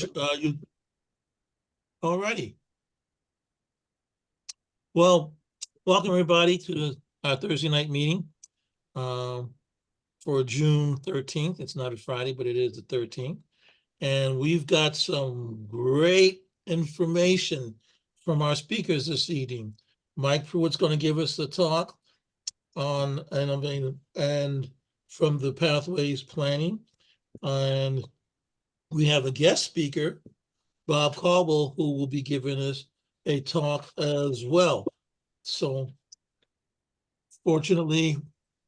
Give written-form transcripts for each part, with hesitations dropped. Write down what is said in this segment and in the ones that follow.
You already. Well, welcome everybody to our Thursday night meeting for June 13th. It's not a Friday, but it is the 13th. And we've got some great information from our speakers this evening. Mike Pruett's going to give us the talk on and from the pathways planning. And we have a guest speaker, Bob Caldwell, who will be giving us a talk as well. So fortunately,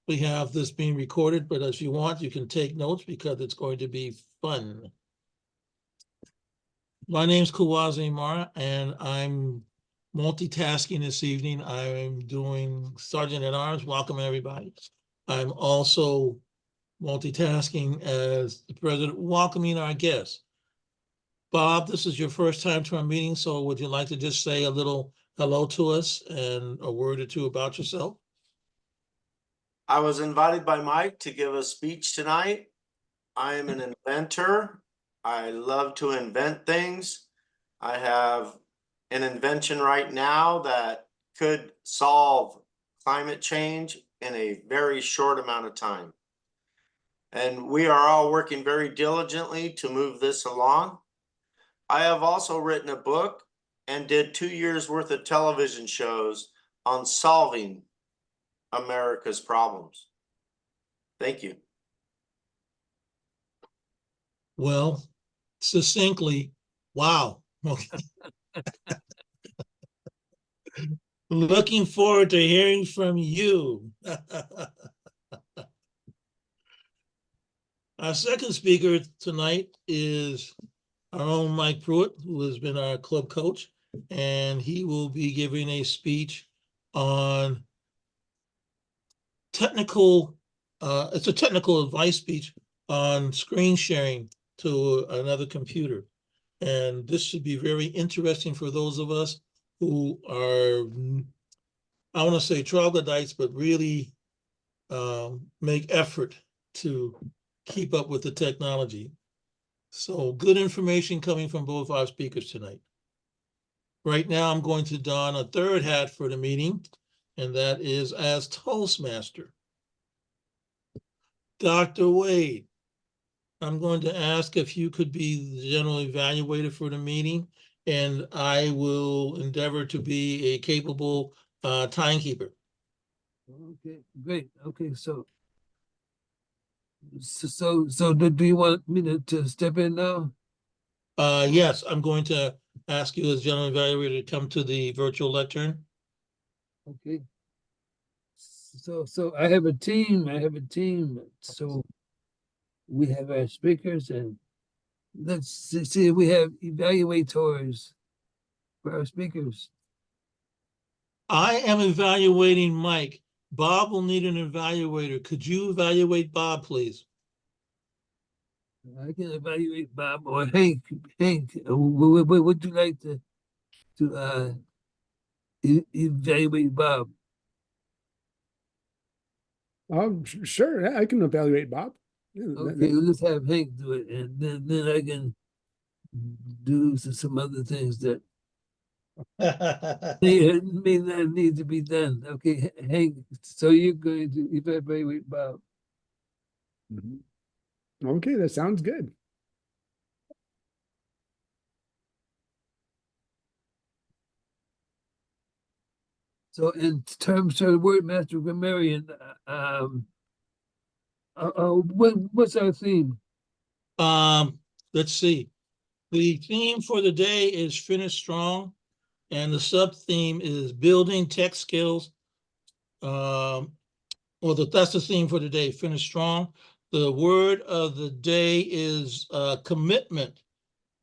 we have this being recorded, but if you want, you can take notes because it's going to be fun. My name's Kawazi Mara, and I'm multitasking this evening. I'm doing Sergeant at Arms, welcome everybody. I'm also multitasking as the president, welcoming our guests. Bob, this is your first time to our meeting, so would you like to just say a little hello to us and a word or two about yourself? I was invited by Mike to give a speech tonight. I am an inventor. I love to invent things. I have an invention right now that could solve climate change in a very short amount of time. And we are all working very diligently to move this along. I have also written a book and did 2 years worth of television shows on solving America's problems. Thank you. Well, succinctly, wow. Looking forward to hearing from you. Our second speaker tonight is our own Mike Pruett, who has been our club coach, and he will be giving a speech on it's a technical advice speech on screen sharing to another computer. And this should be very interesting for those of us who are, I want to say troglodytes, but really make effort to keep up with the technology. So good information coming from both our speakers tonight. Right now, I'm going to don a third hat for the meeting, and that is as Toastmaster. Dr. Wade, I'm going to ask if you could be the general evaluator for the meeting, and I will endeavor to be a capable timekeeper. Okay, great. Okay, so do you want me to step in now? Yes, I'm going to ask you as general evaluator to come to the virtual lectern. Okay. So I have a team. So we have our speakers, and let's see, we have evaluators for our speakers. I am evaluating Mike. Bob will need an evaluator. Could you evaluate Bob, please? I can evaluate Bob or Hank. Hank, would you like to evaluate Bob? Sure. I can evaluate Bob. Okay, let's have Hank do it, and then I can do some other things that may not need to be done. Okay, Hank, so you're going to evaluate Bob. Okay, that sounds good. So in terms of word master grammarian, what's our theme? Let's see. The theme for the day is finish strong, and the sub theme is building tech skills. That's the theme for today, finish strong. The word of the day is commitment.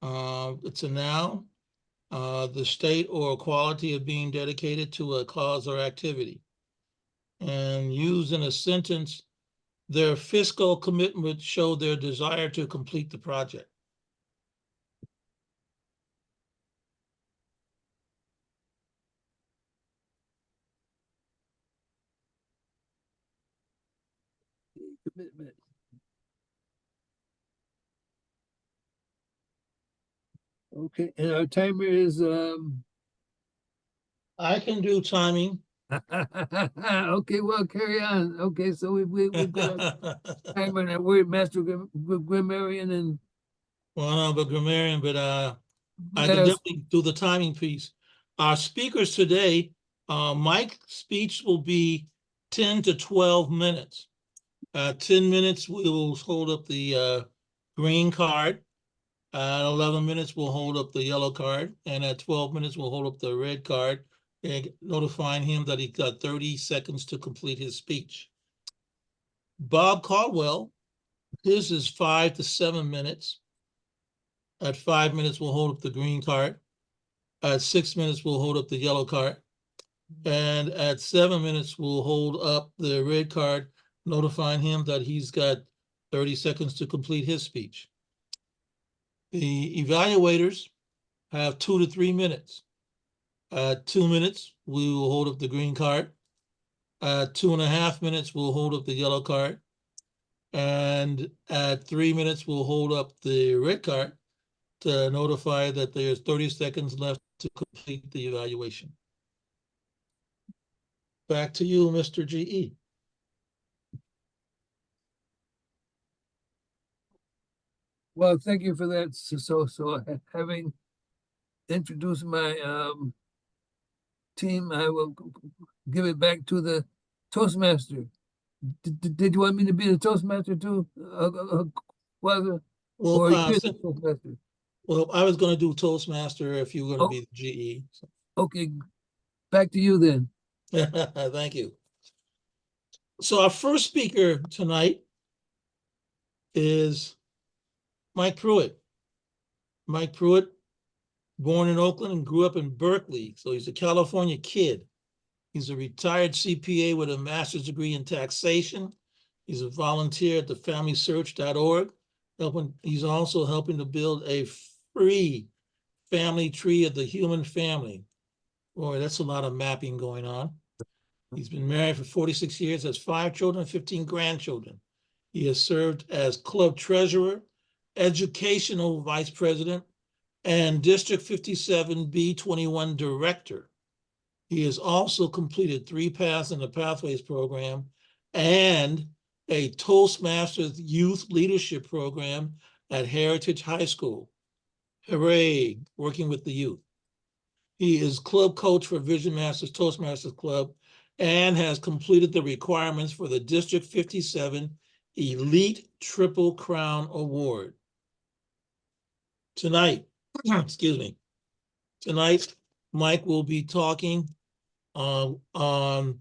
It's a noun. The state or quality of being dedicated to a cause or activity. And used in a sentence, their fiscal commitment showed their desire to complete the project. Commitment. Okay, and our timer is, I can do timing. okay, well, carry on. Okay, so we've got a timer and a word master grammarian and Well, I'm a grammarian, but we I got can our definitely do the timing piece. Our speakers today, Mike's speech will be 10 to 12 minutes. 10 minutes, we will hold up the green card. At 11 minutes, we'll hold up the yellow card. And at 12 minutes, we'll hold up the red card and notifying him that he got 30 seconds to complete his speech. Bob Caldwell, his is 5 to 7 minutes. At 5 minutes, we'll hold up the green card. At 6 minutes, we'll hold up the yellow card. And at 7 minutes, we'll hold up the red card, notifying him that he's got 30 seconds to complete his speech. The evaluators have 2 to 3 minutes. At 2 minutes, we will hold up the green card. At 2.5 minutes, we'll hold up the yellow card. And at 3 minutes, we'll hold up the red card to notify that there's 30 seconds left to complete the evaluation. Back to you, Mr. GE. well, thank you for that. So having introduced my team, I will give it back to the Toastmaster. Did you want me to be the Toastmaster too? Well, Well, or you're the Toastmaster? well, I was going to do Toastmaster if you were going to Oh. be the GE. So. Okay, back to you then. Thank you. So our first speaker tonight is Mike Pruett. Mike Pruett, born in Oakland and grew up in Berkeley. So he's a California kid. He's a retired CPA with a master's degree in taxation. He's a volunteer at the FamilySearch.org. He's also helping to build a free family tree of the human family. Boy, that's a lot of mapping going on. He's been married for 46 years, has 5 children, 15 grandchildren. He has served as club treasurer, educational vice president, and District 57B21 director. He has also completed 3 Paths in the Pathways program and a Toastmasters Youth Leadership program at Heritage High School. Hooray, working with the youth. He is club coach for Vision Masters Toastmasters Club and has completed the requirements for the District 57 Elite Triple Crown Award. Tonight, excuse me, tonight, Mike will be talking on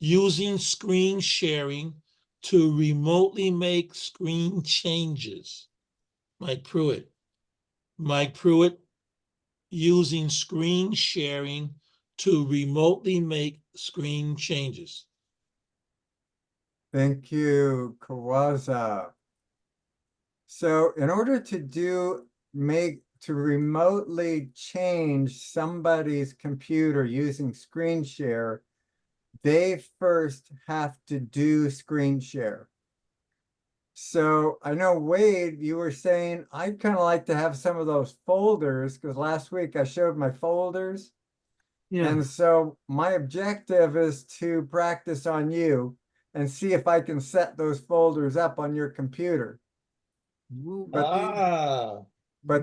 using screen sharing to remotely make screen changes. Mike Pruett. Mike Pruett, using screen sharing to remotely make screen changes. Thank you, Kawaza. So in order to remotely change somebody's computer using screen share, they first have to do screen share. So I know, Wade, you were saying, I'd kind of like to have some of those folders because last week I showed my folders. Yeah. And so my objective is to practice on you and see if I can set those folders up on your computer. But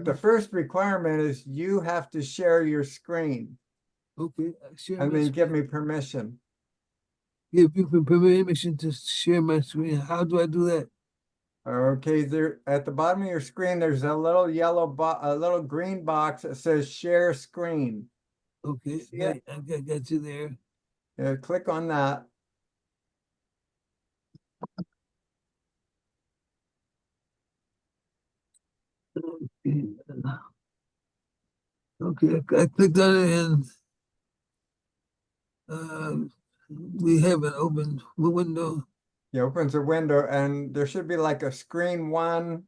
the first requirement is you have to share your screen. Okay, share and my then give screen. me permission. Give you permission to share my screen. How do I do that? Okay, there at the bottom of your screen, there's a little a little green box that says share screen. Okay, See it? I got you there. Yeah, click on that. Okay, I clicked on it and we have an open window. It opens a window and there should be like a screen 1.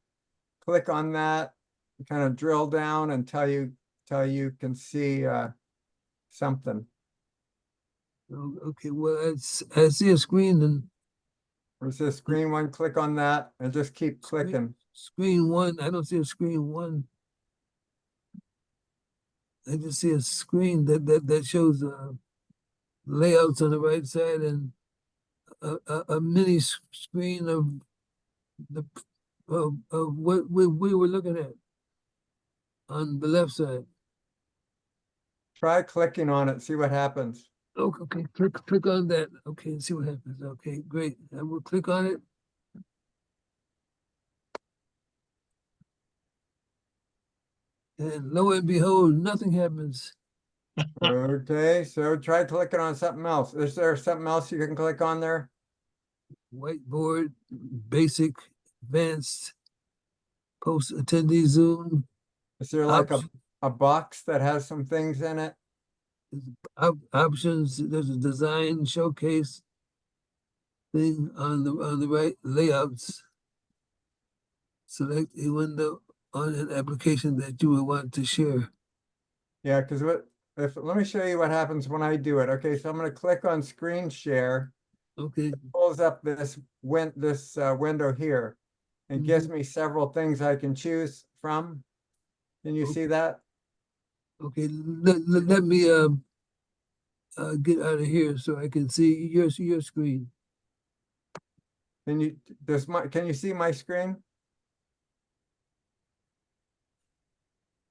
Click on that, kind of drill down until you can see something. Okay, well, I see a screen and Where's this screen 1? Click on that and just keep clicking. screen 1. I don't see a screen 1. I just see a screen that shows layouts on the right side and a mini screen of the of what we were looking at on the left side. Try clicking on it, see what happens. Okay, click on that. Okay, and see what happens. Okay, great. I will click on it. And lo and behold, nothing happens. Okay, so try clicking on something else. Is there something else you can click on there? Whiteboard, basic, advanced, post attendee Zoom, Is there like option- a box that has some things in it? options. There's a design showcase thing on the right, layouts. Select a window on an application that you would want to share. Yeah, because let me show you what happens when I do it. Okay, so I'm gonna click on screen share. Okay, Pulls up this window here and gives me several things I can choose from. Can you see that? okay. Let me get out of here so I can see your screen. Can you see my screen?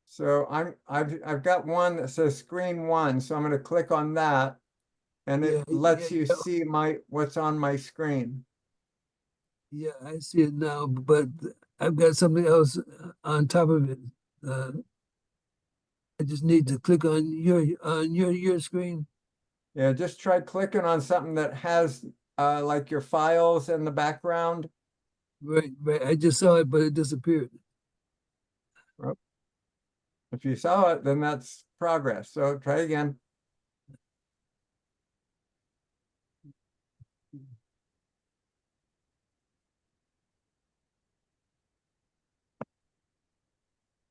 So I've got one that says screen one, so I'm gonna click on that. And it Yeah, lets yeah, you yeah. see what's on my screen. Yeah, I see it now, but I've got something else on top of it. I just need to click on your screen. Yeah, just try clicking on something that has like your files in the background. Right, right. I just saw it, but it disappeared. If you saw it, then that's progress. So try again.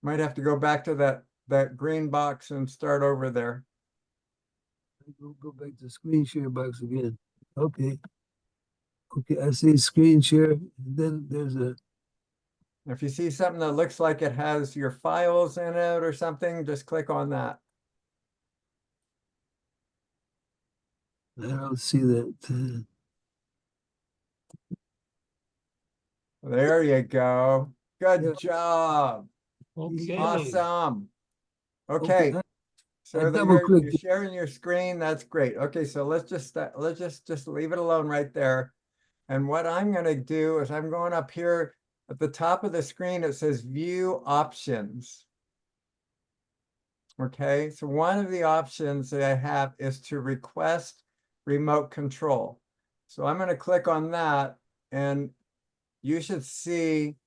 Might have to go back to that green box and start over there. Go back to screen share box again. Okay. Okay, I see screen share. Then there's a If you see something that looks like it has your files in it or something, just click on that. I don't see that. There you go. Yeah. Good job. Okay. Awesome. Okay, Okay. I So that double you're clicked. sharing your screen, that's great. Okay, so let's just leave it alone right there. And what I'm gonna do is I'm going up here at the top of the screen, it says view options. Okay, so one of the options that I have is to request remote control. So I'm gonna click on that and you should see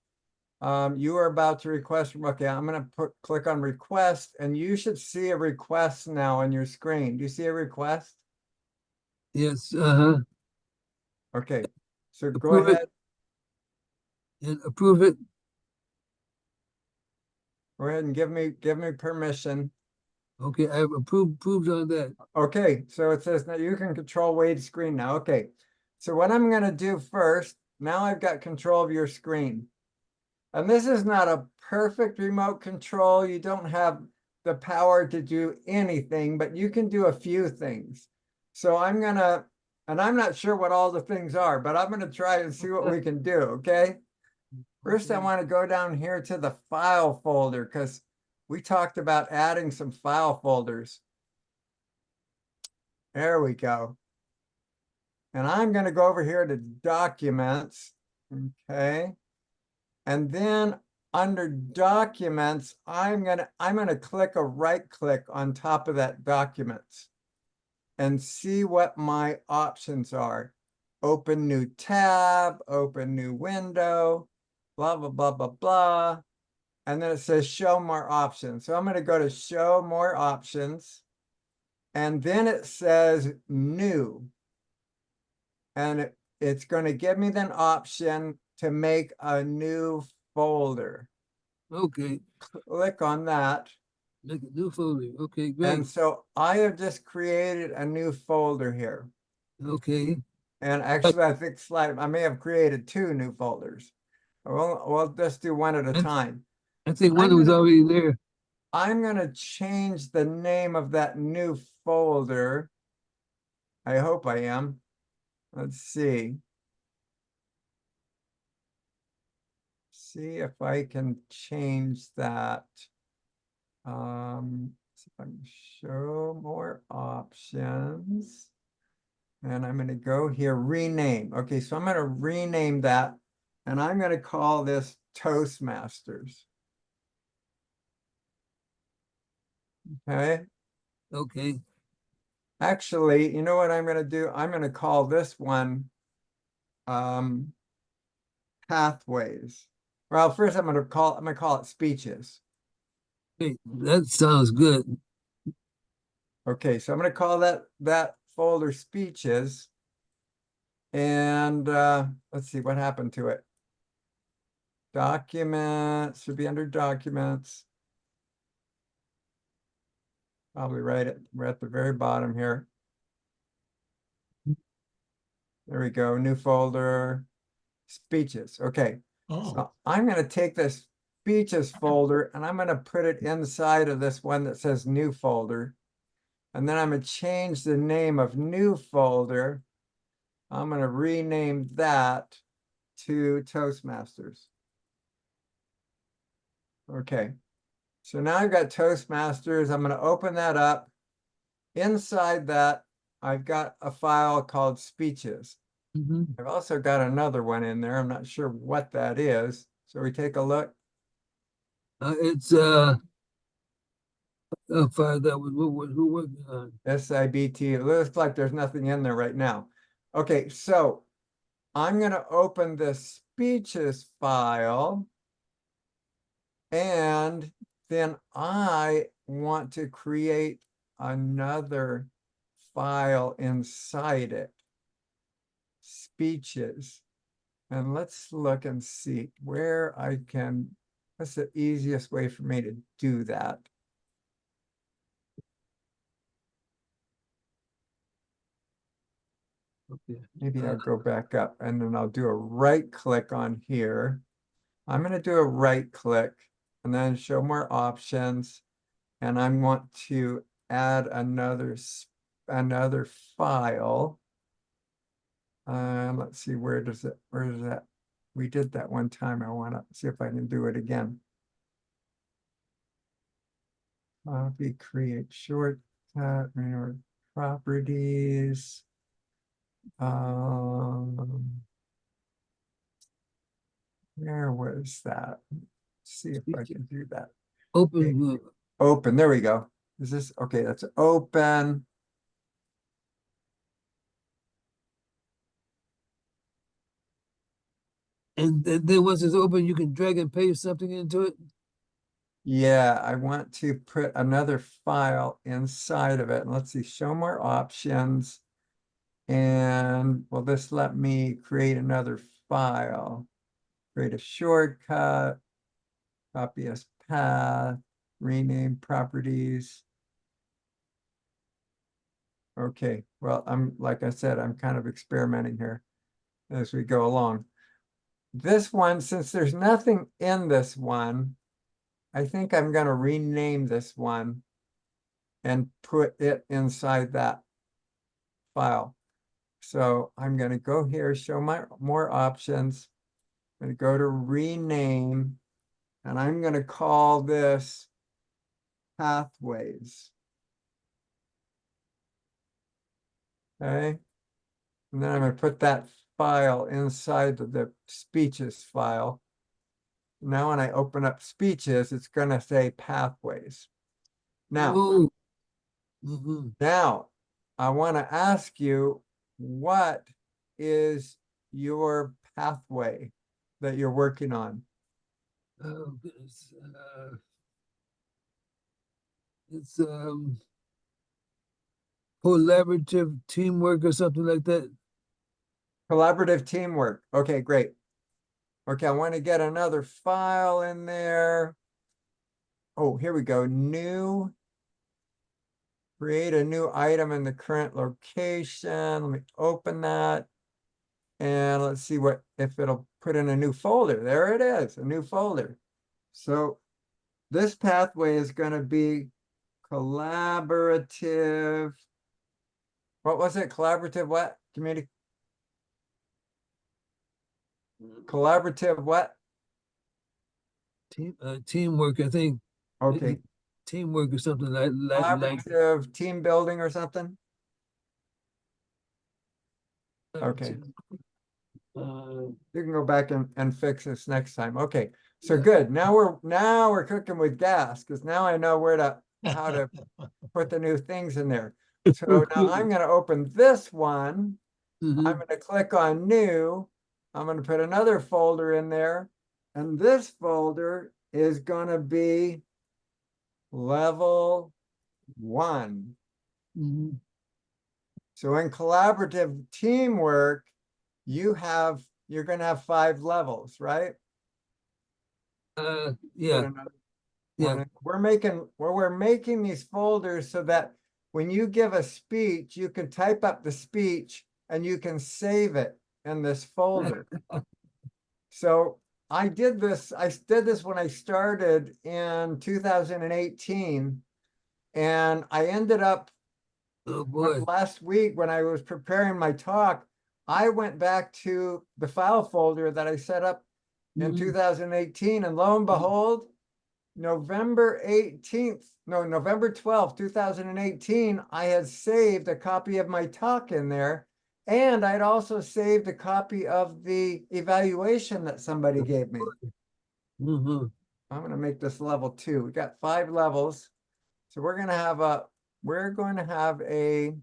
you are about to request. Okay, I'm gonna click on request and you should see a request now on your screen. Do you see a request? Yes, Okay, so go approve it ahead. and approve it. Go ahead and give me permission. Okay, I've approved on that. Okay, so it says now you can control Wade's screen now. Okay, so what I'm gonna do first, now I've got control of your screen. And this is not a perfect remote control. You don't have the power to do anything, but you can do a few things. So I'm not sure what all the things are, but I'm gonna try and see what we can do, okay? First, I Okay. want to go down here to the file folder because we talked about adding some file folders. There we go. And I'm going to go over here to documents. Okay. And then under documents, I'm gonna click a right click on top of that documents and see what my options are. Open new tab, open new window, blah, blah, blah, blah, blah. And then it says show more options. So I'm going to go to show more options. And then it says new. And it's going to give me an option to make a new folder. Okay, Click on that. make a new folder. Okay, great. And so I have just created a new folder here. Okay, And actually, I think I may have created 2 new folders. We'll just do one at a time. I think I'm one was gonna- already there. I'm gonna change the name of that new folder. I hope I am. Let's see. See if I can change that. See if I can show more options. And I'm gonna go here, rename. Okay, so I'm gonna rename that, and I'm gonna call this Toastmasters. Okay, Okay, actually, you know what I'm gonna do? I'm gonna call this one Pathways. Well, first I'm gonna call it Speeches. hey, that sounds good. Okay, so I'm gonna call that folder Speeches. And let's see what happened to it. Documents should be under Documents. Probably we're at the very bottom here. There we go, new folder, Speeches. Okay, Oh, so I'm gonna take this Speeches folder and I'm gonna put it inside of this one that says new folder. And then I'm gonna change the name of new folder. I'm gonna rename that to Toastmasters. Okay, so now I've got Toastmasters. I'm gonna open that up. Inside that, I've got a file called Speeches. Mhm. I've also got another one in there. I'm not sure what that is. So we take a look. It's a file that we're working on. SIBT. It looks like there's nothing in there right now. Okay, so I'm gonna open the Speeches file. And then I want to create another file inside it. Speeches. And let's look and see where I can, what's the easiest way for me to do that? Okay. Maybe I'll go back up and then I'll do a right click on here. I'm going to do a right click and then show more options. And I want to add another file. Let's see, where is that? We did that one time. I want to see if I can do it again. Copy, create shortcut, properties. Where was that? Let's see if I can do that. Open view. Open, there we go. Is this, okay, that's open. And then once it's open, you can drag and paste something into it. Yeah, I want to put another file inside of it. And let's see, show more options. And will this let me create another file? Create a shortcut, copy as path, rename properties. Okay, well, like I said, I'm kind of experimenting here as we go along. This one, since there's nothing in this one, I think I'm going to rename this one and put it inside that file. So I'm going to go here, show my more options. I'm going to go to rename, and I'm going to call this Pathways. Okay. And then I'm going to put that file inside of the Speeches file. Now, when I open up Speeches, it's going to say Pathways. Now, Oh. Mhm. now I want to ask you, what is your pathway that you're working on? Oh, goodness. It's collaborative teamwork or something like that. Collaborative teamwork. Okay, great. Okay, I want to get another file in there. Oh, here we go. New. Create a new item in the current location. Let me open that. And let's see if it'll put in a new folder. There it is, a new folder. So this pathway is gonna be collaborative. What was it? Collaborative what? Community? Collaborative what? Teamwork, I think. Okay, Teamwork or something like. collaborative team building or something? Okay. Uh, You can go back and fix this next time. Okay, so Yeah. good. Now we're cooking with gas, because now I know how to put the new things in there. So now I'm gonna open this one. I'm mhm. gonna click on new. I'm gonna put another folder in there. And this folder is gonna be level 1. Mhm. So in collaborative teamwork, you're gonna have 5 levels, right? Yeah, Put another yeah. one in. We're making these folders so that when you give a speech, you can type up the speech and you can save it in this folder. So I did this when I started in 2018. And I ended up Oh, boy. last week when I was preparing my talk, I went back to the file folder that I set up in Mhm. 2018, and lo and behold, November 12th, 2018, I had saved a copy of my talk in there. And I'd also saved a copy of the evaluation that somebody gave me. Mhm. I'm gonna make this level 2. We got 5 levels. So we're going to have a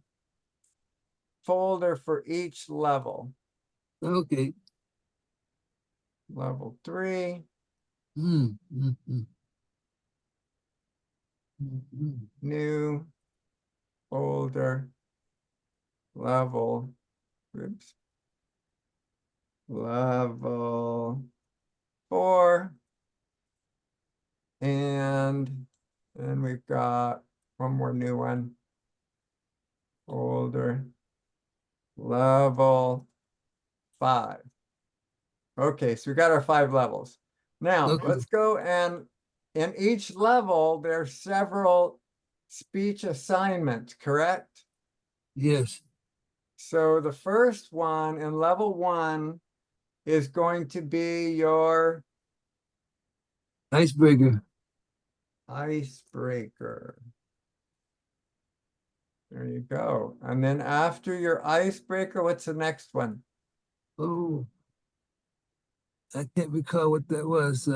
folder for each level. Okay. Level 3, Mm, mm, mm. Mhm. new folder, level, oops, level 4. And then we've got one more new one. Folder, level 5. Okay, so we got our 5 levels. Now Okay. let's go, and in each level, there's several speech assignments, correct? Yes. So the first one in level 1 is going to be your Icebreaker. icebreaker. There you go. And then after your icebreaker, what's the next one? Oh, I can't recall what that was.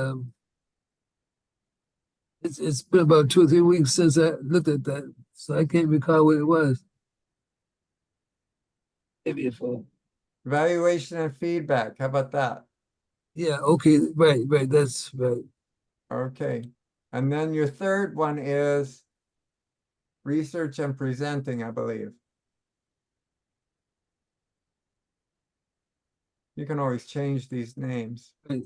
It's been about 2 or 3 weeks since I looked at that, so I can't recall what it was. Maybe if Evaluation and feedback. How about that? yeah, okay, right, that's right. Okay. And then your third one is research and presenting, I believe. You can always change these names. Right.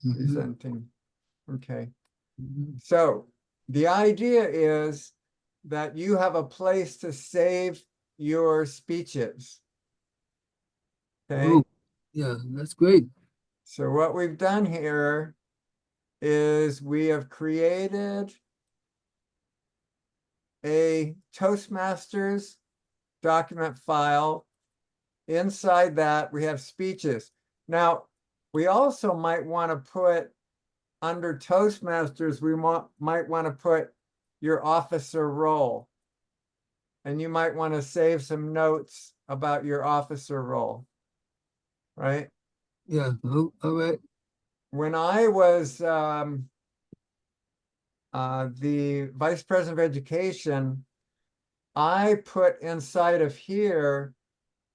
Mhm. Presenting. Okay. Mhm. So the idea is that you have a place to save your speeches. Okay. Oh, yeah, that's great. So what we've done here is we have created a Toastmasters document file. Inside that, we have speeches. Now, we also might want to put under Toastmasters, might want to put your officer role. And you might want to save some notes about your officer role, right? Yeah, oh, all right. When I was the vice president of education, I put inside of here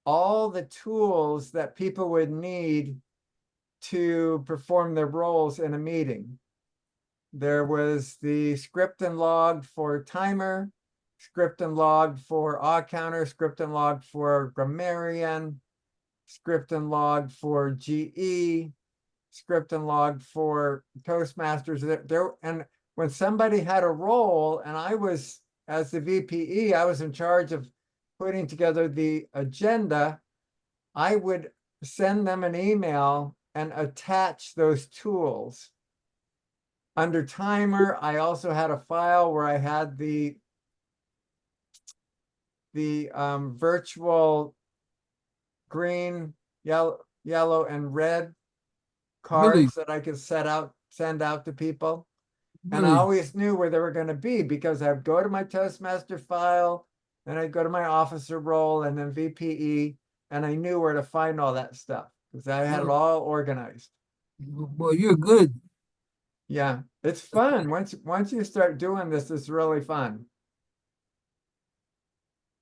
all the tools that people would need to perform their roles in a meeting. There was the script and log for timer, script and log for odd counter, script and log for grammarian, script and log for GE, script and log for Toastmasters. And when somebody had a role, and I was, as the VPE, I was in charge of putting together the agenda, I would send them an email and attach those tools. Under timer, I also had a file where I had the virtual green, yellow and red Really? cards that I could send out to people. And I Really? always knew where they were going to be because I'd go to my Toastmaster file, then I'd go to my officer role and then VPE, and I knew where to find all that stuff because I had it all organized. Boy, you're good. Yeah, it's fun. Once you start doing this, it's really fun.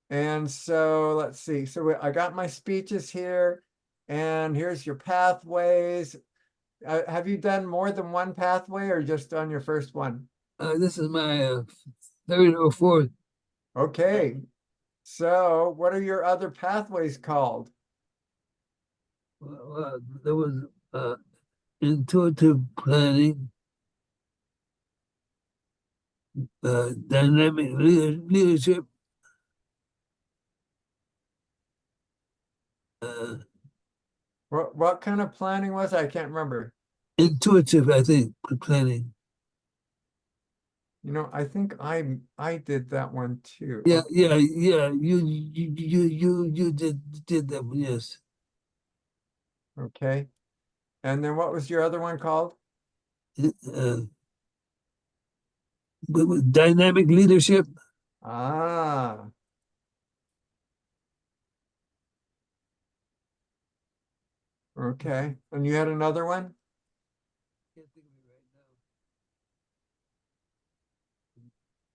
And so let's see. So I got my speeches here, and here's your pathways. Have you done more than one pathway or just on your first one? This is my third or fourth. Okay. So what are your other pathways called? There was intuitive planning, dynamic leadership, uh, What kind of planning was it? I can't remember. intuitive, I think, planning. You know, I think I did that one too. Yeah. You did that one, yes. Okay. And then what was your other one called? Uh, with dynamic leadership. Ah, okay. And you had another one?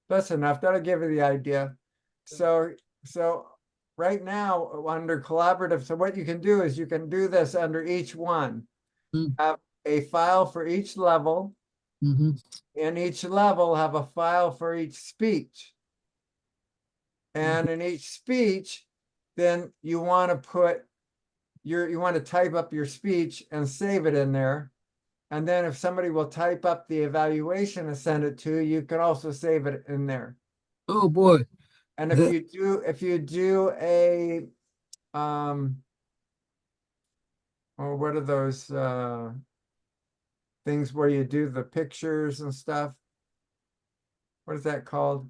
That's enough. That'll give you the idea. So right now under collaborative, so what you can do is you can do this under each one. Mm. Have a file for each level. Mm-hmm. In each level, have a file for each speech. And in each speech, then you want to put you want to type up your speech and save it in there. And then if somebody will type up the evaluation and send it to you, you can also save it in there. Oh boy. And if you do a or what are those things where you do the pictures and stuff? What is that called?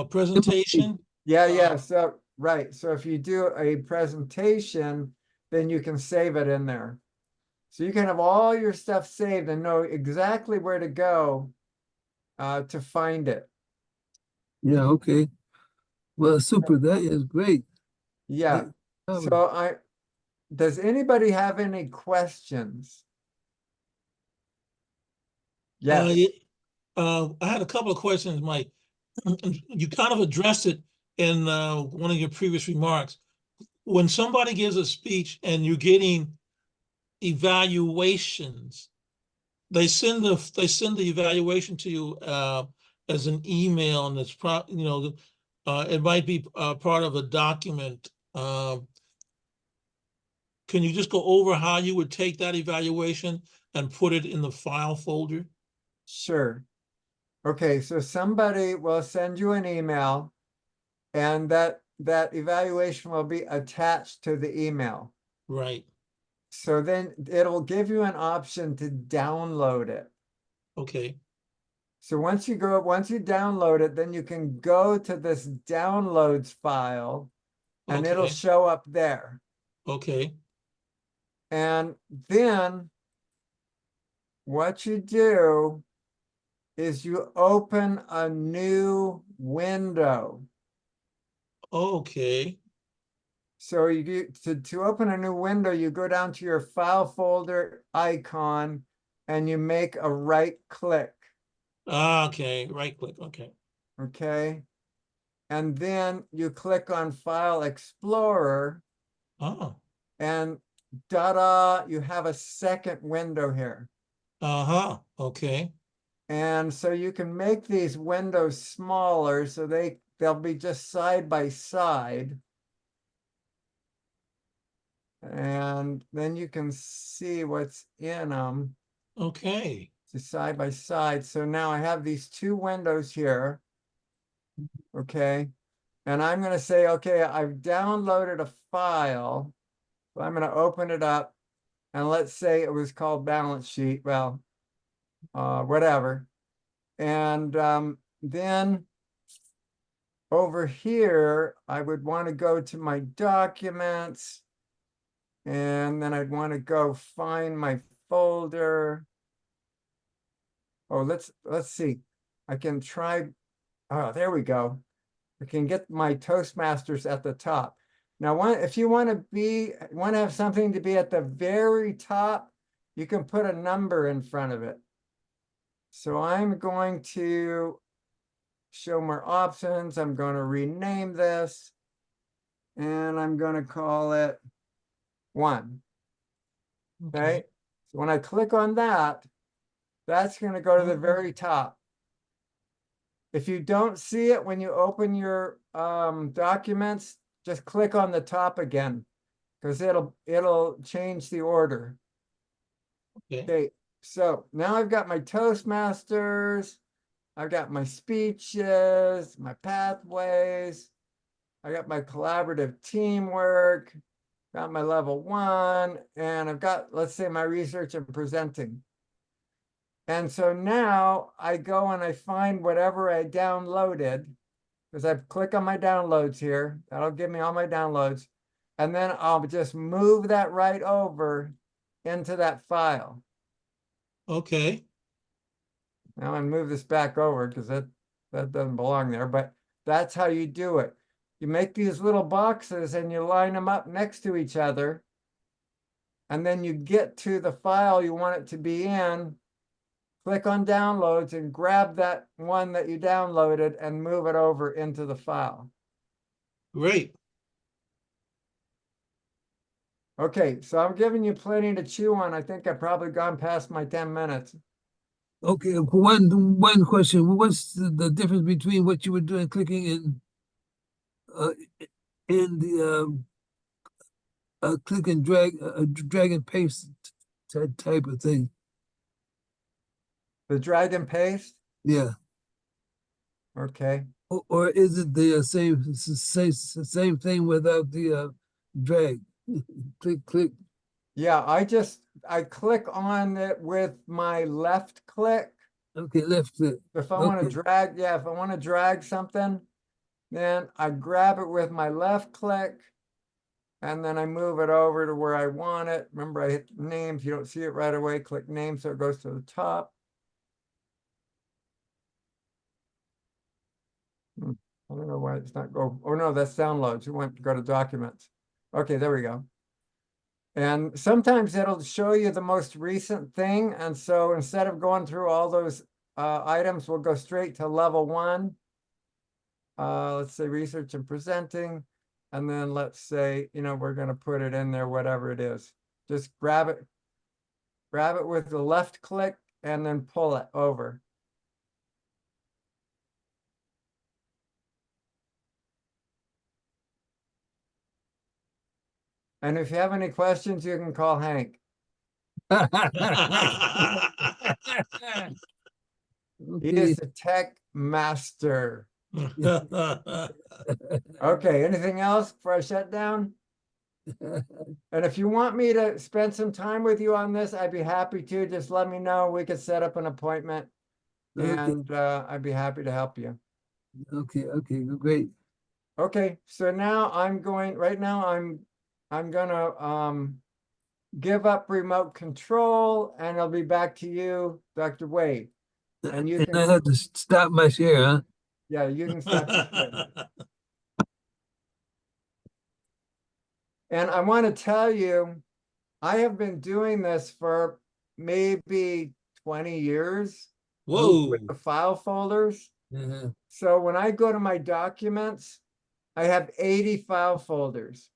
Presentation. Yeah. So right. So if you do a presentation, then you can save it in there. So you can have all your stuff saved and know exactly where to go to find it. Yeah, okay. Well, super. That is great. Yeah. That- So does anybody have any questions? Yes. Yeah, I had a couple of questions, Mike. You kind of addressed it in one of your previous remarks. When somebody gives a speech and you're getting evaluations, they send the evaluation to you as an email, and it's it might be part of a document. Can you just go over how you would take that evaluation and put it in the file folder? Sure. Okay, so somebody will send you an email and that evaluation will be attached to the email. Right. So then it'll give you an option to download it. Okay. So once you download it, then you can go to this downloads file and it'll Okay. show up there. Okay. And then what you do is you open a new window. Okay. So to open a new window, you go down to your file folder icon and you make a right click. Okay. Right click. Okay. Okay. And then you click on File Explorer Oh. and ta-da, you have a second window here. Uh-huh. Okay. And so you can make these windows smaller so they'll be just side by side. And then you can see what's in them. Okay. Side by side. So now I have these two windows here. Okay. And I'm going to say, okay, I've downloaded a file. So I'm going to open it up. And let's say it was called balance sheet. Well, whatever. And then over here, I would want to go to my documents. And then I'd want to go find my folder. Oh, let's see. I can try. Oh, there we go. I can get my Toastmasters at the top. Now, if you want to have something to be at the very top, you can put a number in front of it. So I'm going to show more options. I'm going to rename this, and I'm going to call it 1. Okay. So when I click on that, that's going to go to the very top. If you don't see it when you open your documents, just click on the top again, because it'll change the order. Okay. Okay, so now I've got my Toastmasters, I've got my speeches, my pathways, I got my collaborative teamwork, got my level 1, and I've got, let's say, my research and presenting. And so now I go and I find whatever I downloaded, because I click on my downloads here. That'll give me all my downloads. And then I'll just move that right over into that file. Okay. Now I'm move this back over because that doesn't belong there, but that's how you do it. You make these little boxes and you line them up next to each other. And then you get to the file you want it to be in, click on downloads and grab that one that you downloaded and move it over into the file. Great. Okay, so I'm giving you plenty to chew on. I think I've probably gone past my 10 minutes. Okay, one question. What's the difference between what you were doing, clicking in the click and drag and paste type of thing? The drag and paste? Yeah. Okay. Or is it the same thing without the drag? Click. Yeah, I click on it with my left click. Okay, left click. If I want to drag, yeah, if I want to drag something, then I grab it with my left click and then I move it over to where I want it. Remember, I hit name. If you don't see it right away, click name so it goes to the top. I don't know why it's not go. Oh no, that's downloads. We want to go to documents. Okay, there we go. And sometimes it'll show you the most recent thing. And so instead of going through all those items, we'll go straight to level 1. Let's say research and presenting. And then let's say, we're going to put it in there, whatever it is. Just grab it with the left click and then pull it over. And if you have any questions, you can call Hank. He Okay. is a tech master. Okay, anything else before I shut down? And if you want me to spend some time with you on this, I'd be happy to. Just let me know. We could set up an appointment and I'd be happy to help you. Okay, great. Okay, so now I'm gonna give up remote control and I'll be back to you, Dr. Wade. And you can I have to stop my share, huh? yeah, you can stop your share. And I want to tell you, I have been doing this for maybe 20 years Whoa. with the file folders. Uh-huh. So when I go to my documents, I have 80 file folders.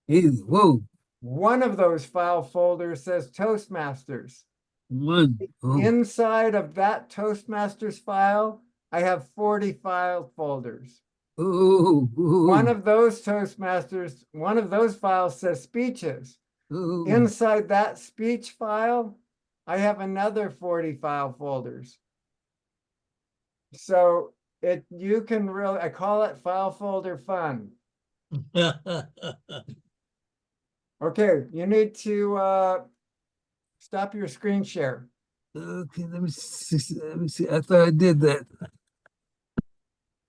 Whoa. One of those file folders says Toastmasters. One. Oh. Inside of that Toastmasters file, I have 40 file folders. Oh. One of those files says speeches. Oh. Inside that speech file, I have another 40 file folders. So you can really, I call it file folder fun. Okay, you need to stop your screen share. Okay, let me see. Let me see. I thought I did that.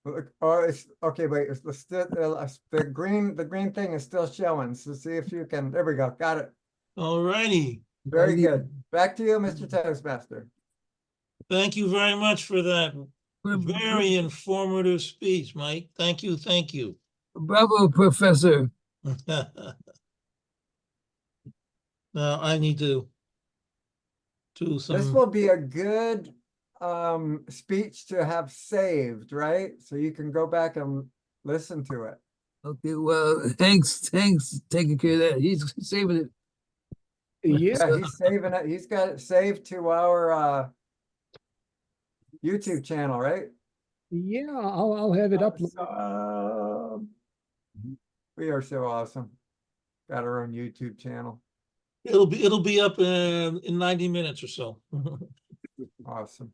Look, oh, it's, okay, wait, it's the green thing is still showing, so see if you can, there we go, got it. All righty. Very need- good. Back to you, Mr. Toastmaster. Thank you very much for that Bra- very informative speech, Mike. Thank you, thank you. Bravo, Professor. Now I need to do This some, will be a good speech to have saved, right? So you can go back and listen to it. Okay, well, thanks, taking care of that. He's saving it. Yeah, Yeah, he's saving it. He's got it saved to our YouTube channel, right? yeah, I'll have it up. Awesome. We are so awesome. Got our own YouTube channel. it'll be up in 90 minutes or so. Awesome.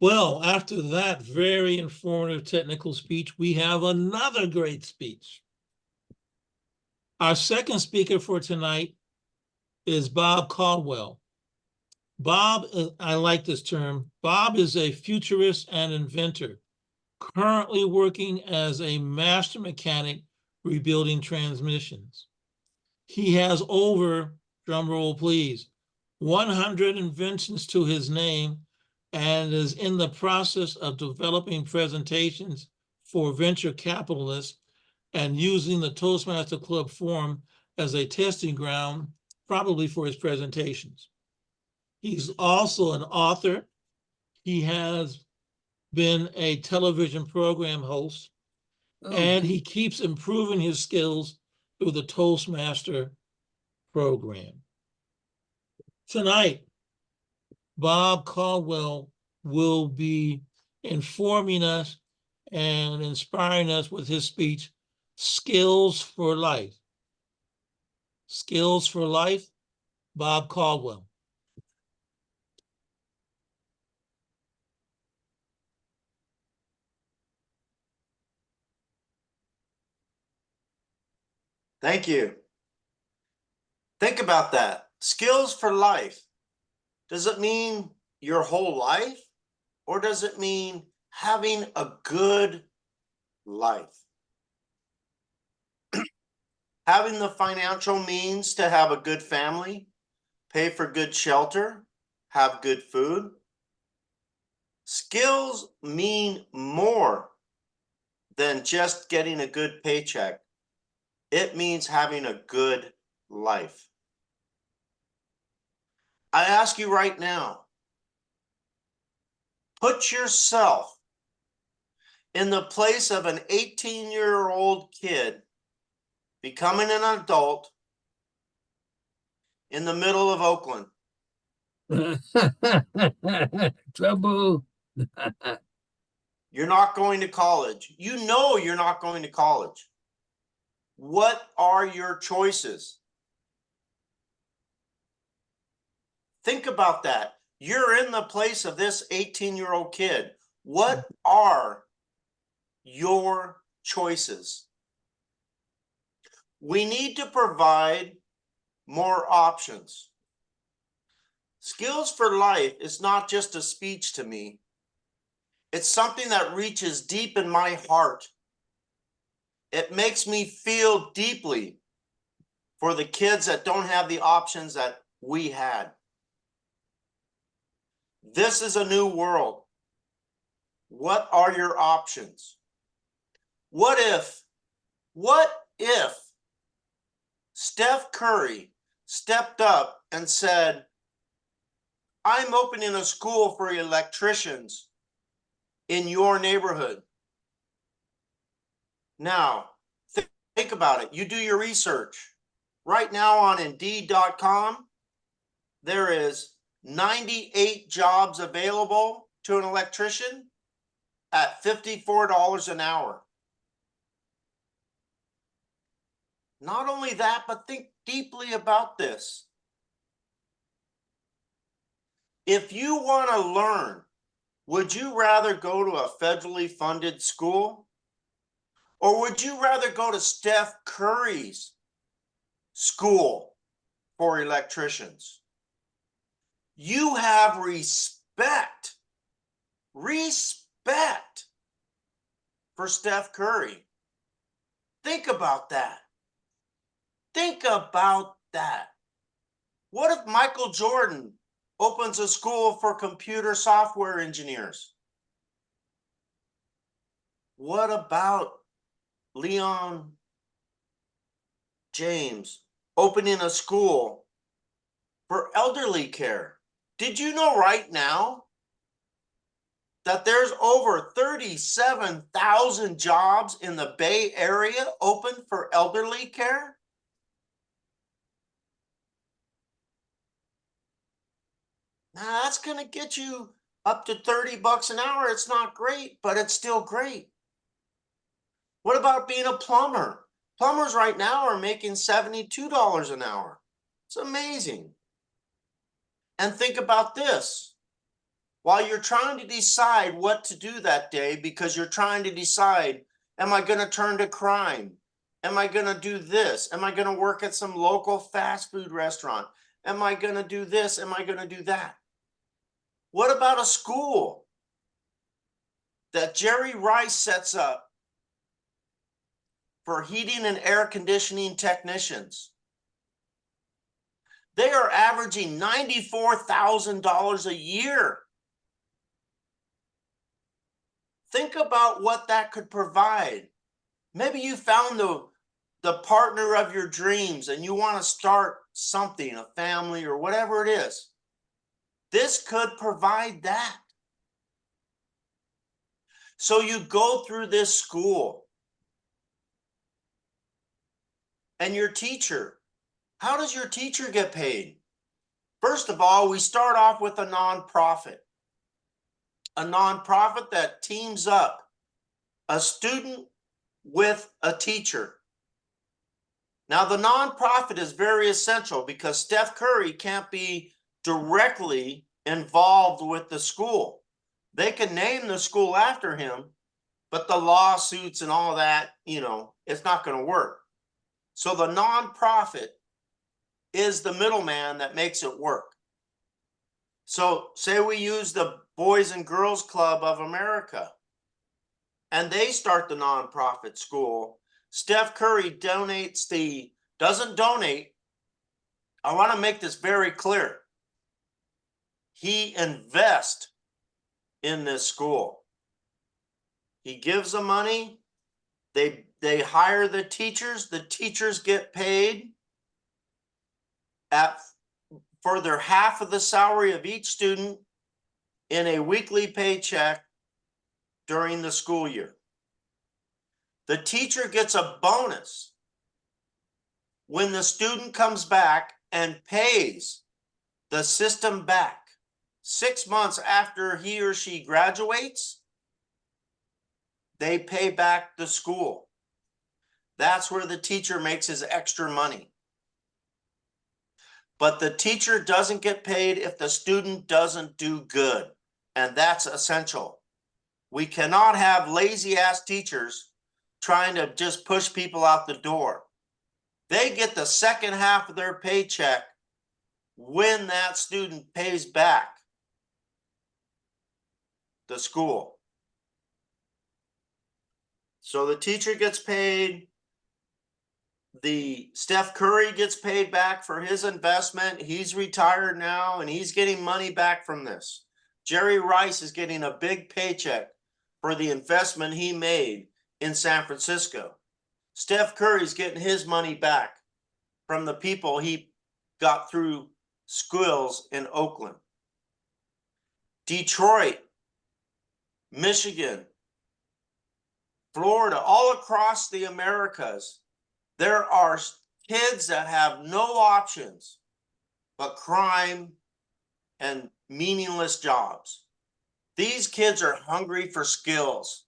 Well, after that very informative technical speech, we have another great speech. Our second speaker for tonight is Bob Caldwell. Bob, I like this term. Bob is a futurist and inventor, currently working as a master mechanic rebuilding transmissions. He has over, drum roll please, 100 inventions to his name and is in the process of developing presentations for venture capitalists and using the Toastmaster Club forum as a testing ground, probably for his presentations. He's also an author. He has been a television program host, and he keeps improving his skills through the Toastmaster program. Tonight, Bob Caldwell will be informing us and inspiring us with his speech, Skills for Life. Skills for Life, Bob Caldwell. Thank you. Think about that. Skills for life. Does it mean your whole life? Or does it mean having a good life? Having the financial means to have a good family, pay for good shelter, have good food. Skills mean more than just getting a good paycheck. It means having a good life. I ask you right now, put yourself in the place of an 18-year-old kid becoming an adult in the middle of Oakland. Trouble. You're not going to college. You know you're not going to college. What are your choices? Think about that. You're in the place of this 18-year-old kid. What are your choices? We need to provide more options. Skills for Life is not just a speech to me. It's something that reaches deep in my heart. It makes me feel deeply for the kids that don't have the options that we had. This is a new world. What are your options? What if Steph Curry stepped up and said, I'm opening a school for electricians in your neighborhood. Now, think about it. You do your research. Right now on Indeed.com, there is 98 jobs available to an electrician at $54 an hour. Not only that, but think deeply about this. If you want to learn, would you rather go to a federally funded school? Or would you rather go to Steph Curry's school for electricians? You have respect for Steph Curry. Think about that. Think about that. What if Michael Jordan opens a school for computer software engineers? What about Leon James opening a school for elderly care? Did you know right now that there's over 37,000 jobs in the Bay Area open for elderly care? Now that's going to get you up to $30 an hour. It's not great, but it's still great. What about being a plumber? Plumbers right now are making $72 an hour. It's amazing. And think about this. While you're trying to decide what to do that day, because you're trying to decide, am I going to turn to crime? Am I going to do this? Am I going to work at some local fast food restaurant? Am I going to do this? Am I going to do that? What about a school that Jerry Rice sets up for heating and air conditioning technicians? They are averaging $94,000 a year. Think about what that could provide. Maybe you found the partner of your dreams and you want to start something, a family or whatever it is. This could provide that. So you go through this school. And your teacher, how does your teacher get paid? First of all, we start off with a nonprofit. A nonprofit that teams up a student with a teacher. Now, the nonprofit is very essential because Steph Curry can't be directly involved with the school. They can name the school after him, but the lawsuits and all that, it's not going to work. So the nonprofit is the middleman that makes it work. So say we use the Boys and Girls Club of America, and they start the nonprofit school. Steph Curry doesn't donate. I want to make this very clear. He invests in this school. He gives the money. They hire the teachers. The teachers get paid for their half of the salary of each student in a weekly paycheck during the school year. The teacher gets a bonus when the student comes back and pays the system back 6 months after he or she graduates. They pay back the school. That's where the teacher makes his extra money. But the teacher doesn't get paid if the student doesn't do good. And that's essential. We cannot have lazy ass teachers trying to just push people out the door. They get the second half of their paycheck when that student pays back the school. So the teacher gets paid. The Steph Curry gets paid back for his investment. He's retired now and he's getting money back from this. Jerry Rice is getting a big paycheck for the investment he made in San Francisco. Steph Curry's getting his money back from the people he got through schools in Oakland. Detroit, Michigan, Florida, all across the Americas, there are kids that have no options but crime and meaningless jobs. These kids are hungry for skills.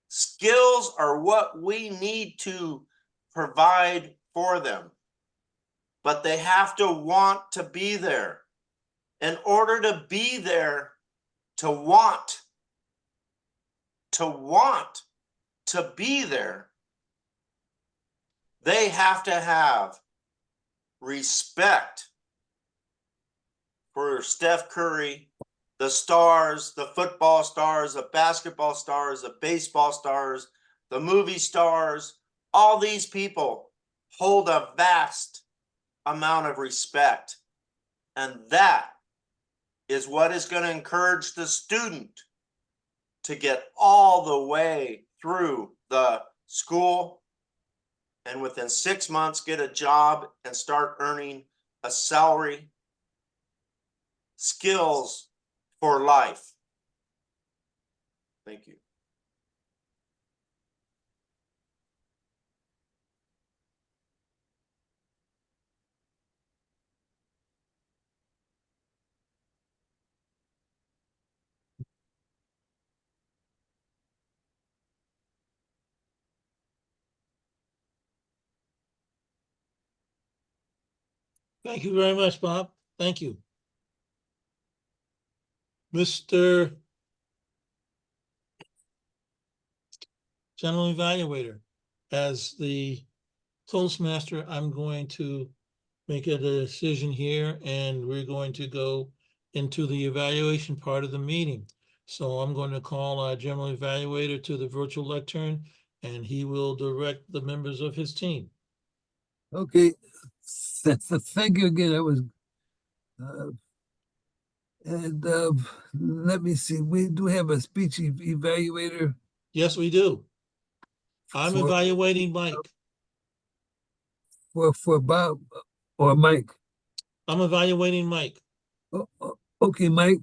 Skills are what we need to provide for them, but they have to want to be there. In order to be there, to want to be there, they have to have respect for Steph Curry, the stars, the football stars, the basketball stars, the baseball stars, the movie stars. All these people hold a vast amount of respect. And that is what is going to encourage the student to get all the way through the school and within 6 months get a job and start earning a salary, skills for life. Thank you. Thank you very much, Bob. Thank you. Mr. General Evaluator, as the Toastmaster, I'm going to make a decision here, and we're going to go into the evaluation part of the meeting. So I'm going to call our General Evaluator to the virtual lectern, and he will direct the members of his team. Okay, thank you again. I was, and let me see. We do have a speech evaluator Yes, we do. I'm For- evaluating Mike. for Bob or Mike. I'm evaluating Mike. Okay, Mike.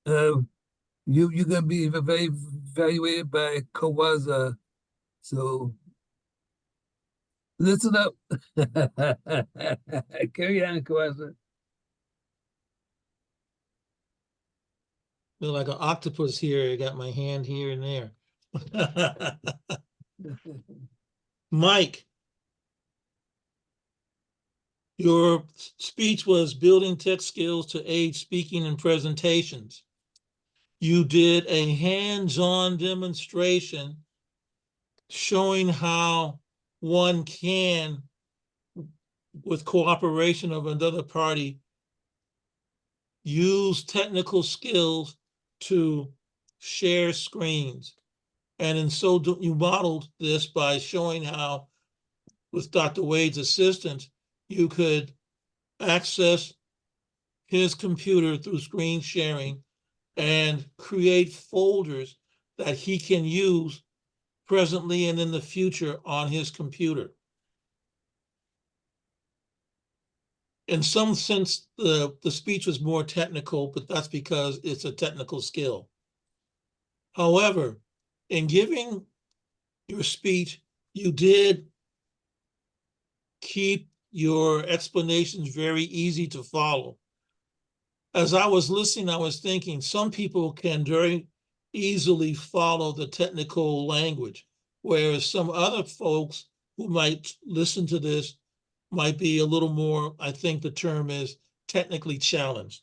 You're gonna be evaluated by Kawaza. So listen up. Carry on, Kawaza. Feel like an octopus here. I got my hand here and there. Mike, your speech was building tech skills to aid speaking and presentations. You did a hands-on demonstration showing how one can, with cooperation of another party, use technical skills to share screens. And in so doing, you modeled this by showing how, with Dr. Wade's assistance, you could access his computer through screen sharing and create folders that he can use presently and in the future on his computer. In some sense, the speech was more technical, but that's because it's a technical skill. However, in giving your speech, you did keep your explanations very easy to follow. As I was listening, I was thinking some people can very easily follow the technical language, whereas some other folks who might listen to this might be a little more, I think the term is technically challenged.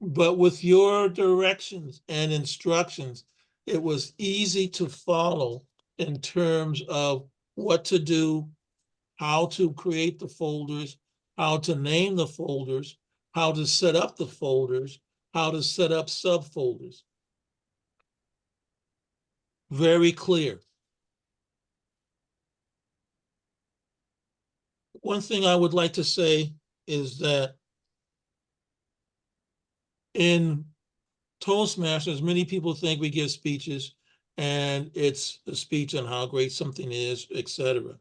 But with your directions and instructions, it was easy to follow in terms of what to do, how to create the folders, how to name the folders, how to set up the folders, how to set up subfolders. Very clear. One thing I would like to say is that in Toastmasters, many people think we give speeches and it's a speech on how great something is, etc.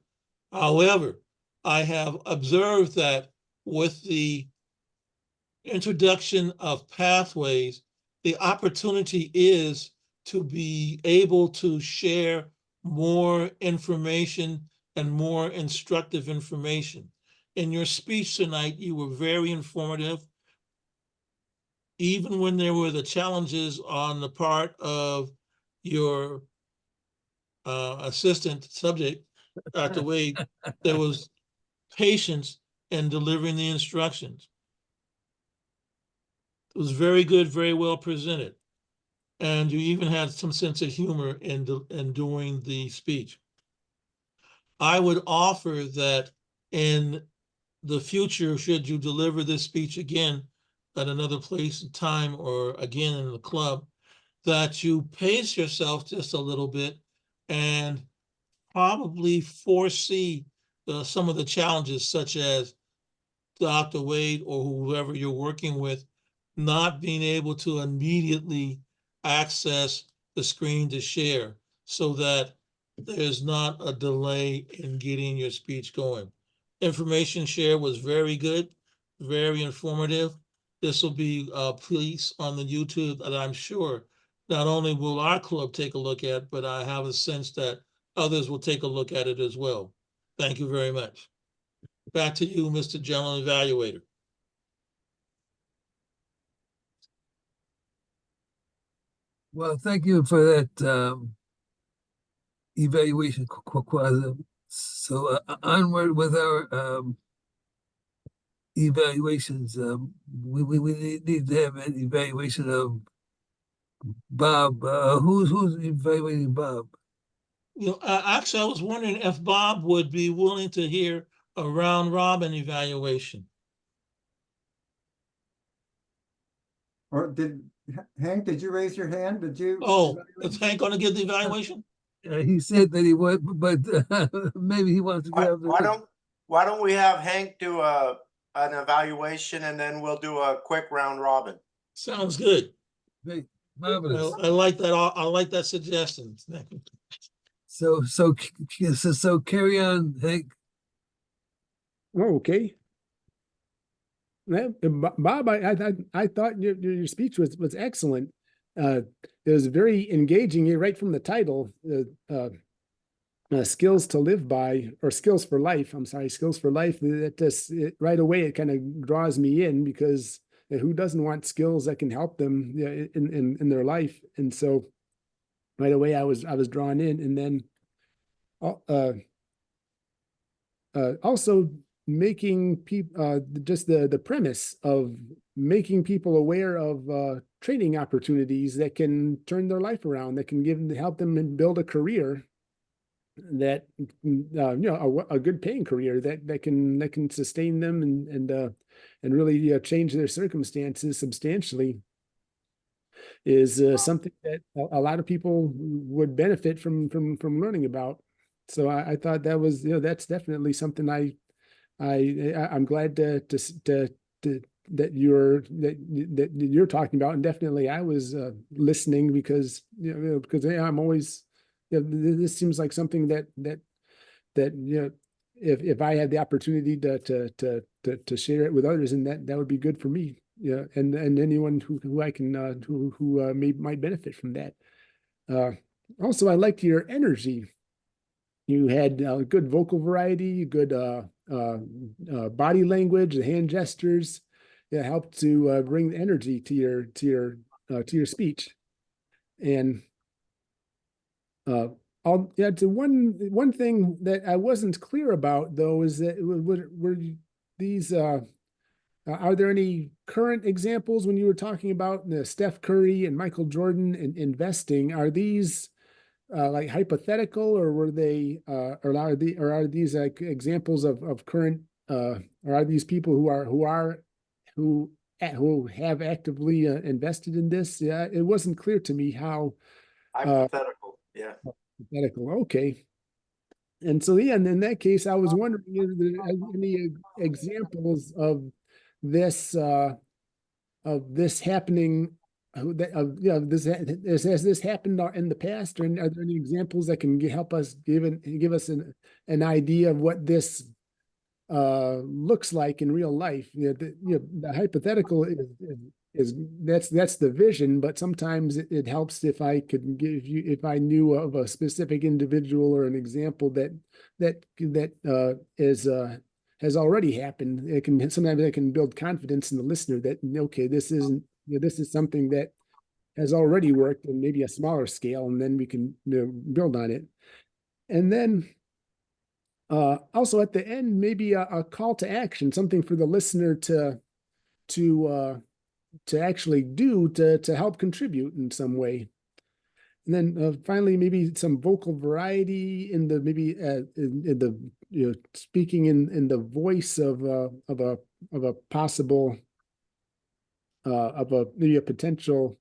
However, I have observed that with the introduction of pathways, the opportunity is to be able to share more information and more instructive information. In your speech tonight, you were very informative. Even when there were the challenges on the part of your assistant subject, Dr. Wade, there was patience in delivering the instructions. It was very good, very well presented. And you even had some sense of humor in doing the speech. I would offer that in the future, should you deliver this speech again at another place and time or again in the club, that you pace yourself just a little bit and probably foresee some of the challenges, such as Dr. Wade or whoever you're working with not being able to immediately access the screen to share, so that there's not a delay in getting your speech going. Information share was very good, very informative. This will be a piece on the YouTube that I'm sure not only will our club take a look at, but I have a sense that others will take a look at it as well. Thank you very much. Back to you, Mr. General Evaluator. Well, thank you for that evaluation, Quasi. So onward with our evaluations. We need to have an evaluation of Bob. Who's evaluating Bob? You know, actually, I was wondering if Bob would be willing to hear a round robin evaluation. Or Hank, did you raise your hand? Did you? Oh, is Hank going to give the evaluation? He said that he would, but maybe he wants to Why, grab the. why don't we have Hank do an evaluation, and then we'll do a quick round robin. Sounds good. Great, marvelous. I like that. I like that suggestion. So carry on, Hank. Okay. Well, Bob, I thought your speech was excellent. It was very engaging right from the title. Skills to live by, or skills for life. I'm sorry, skills for life. That just right away it kind of draws me in, because who doesn't want skills that can help them in their life? And so right away I was drawn in, and then also making people just the premise of making people aware of training opportunities that can turn their life around, that can help them build a career that a good paying career that can sustain them and really change their circumstances substantially, is something that a lot of people would benefit from learning about. So I thought that was, that's definitely something I'm glad that you're talking about, and definitely I was listening, because I'm always, this seems like something that if I had the opportunity to share it with others, and that would be good for me, and anyone who I can who might benefit from that. Also, I liked your energy. You had good vocal variety, good body language, the hand gestures. It helped to bring energy to your speech. And one thing that I wasn't clear about, though, is that were these are there any current examples when you were talking about Steph Curry and Michael Jordan and investing? Are these like hypothetical, or were they or are these like examples of current or are these people who have actively invested in this? Yeah, it wasn't clear to me how. Hypothetical, yeah. Hypothetical, okay. And so, yeah, and in that case, I was wondering if there are any examples of this happening. Has this happened in the past, or are there any examples that can help us give us an idea of what this looks like in real life? The hypothetical is that's the vision, but sometimes it helps if I could if I knew of a specific individual or an example that has already happened. Sometimes it can build confidence in the listener that, okay, this is something that has already worked in maybe a smaller scale, and then we can build on it. And then also at the end, maybe a call to action, something for the listener to actually do to help contribute in some way. And then finally, maybe some vocal variety in the maybe in the speaking in the voice of a possible of a maybe a potential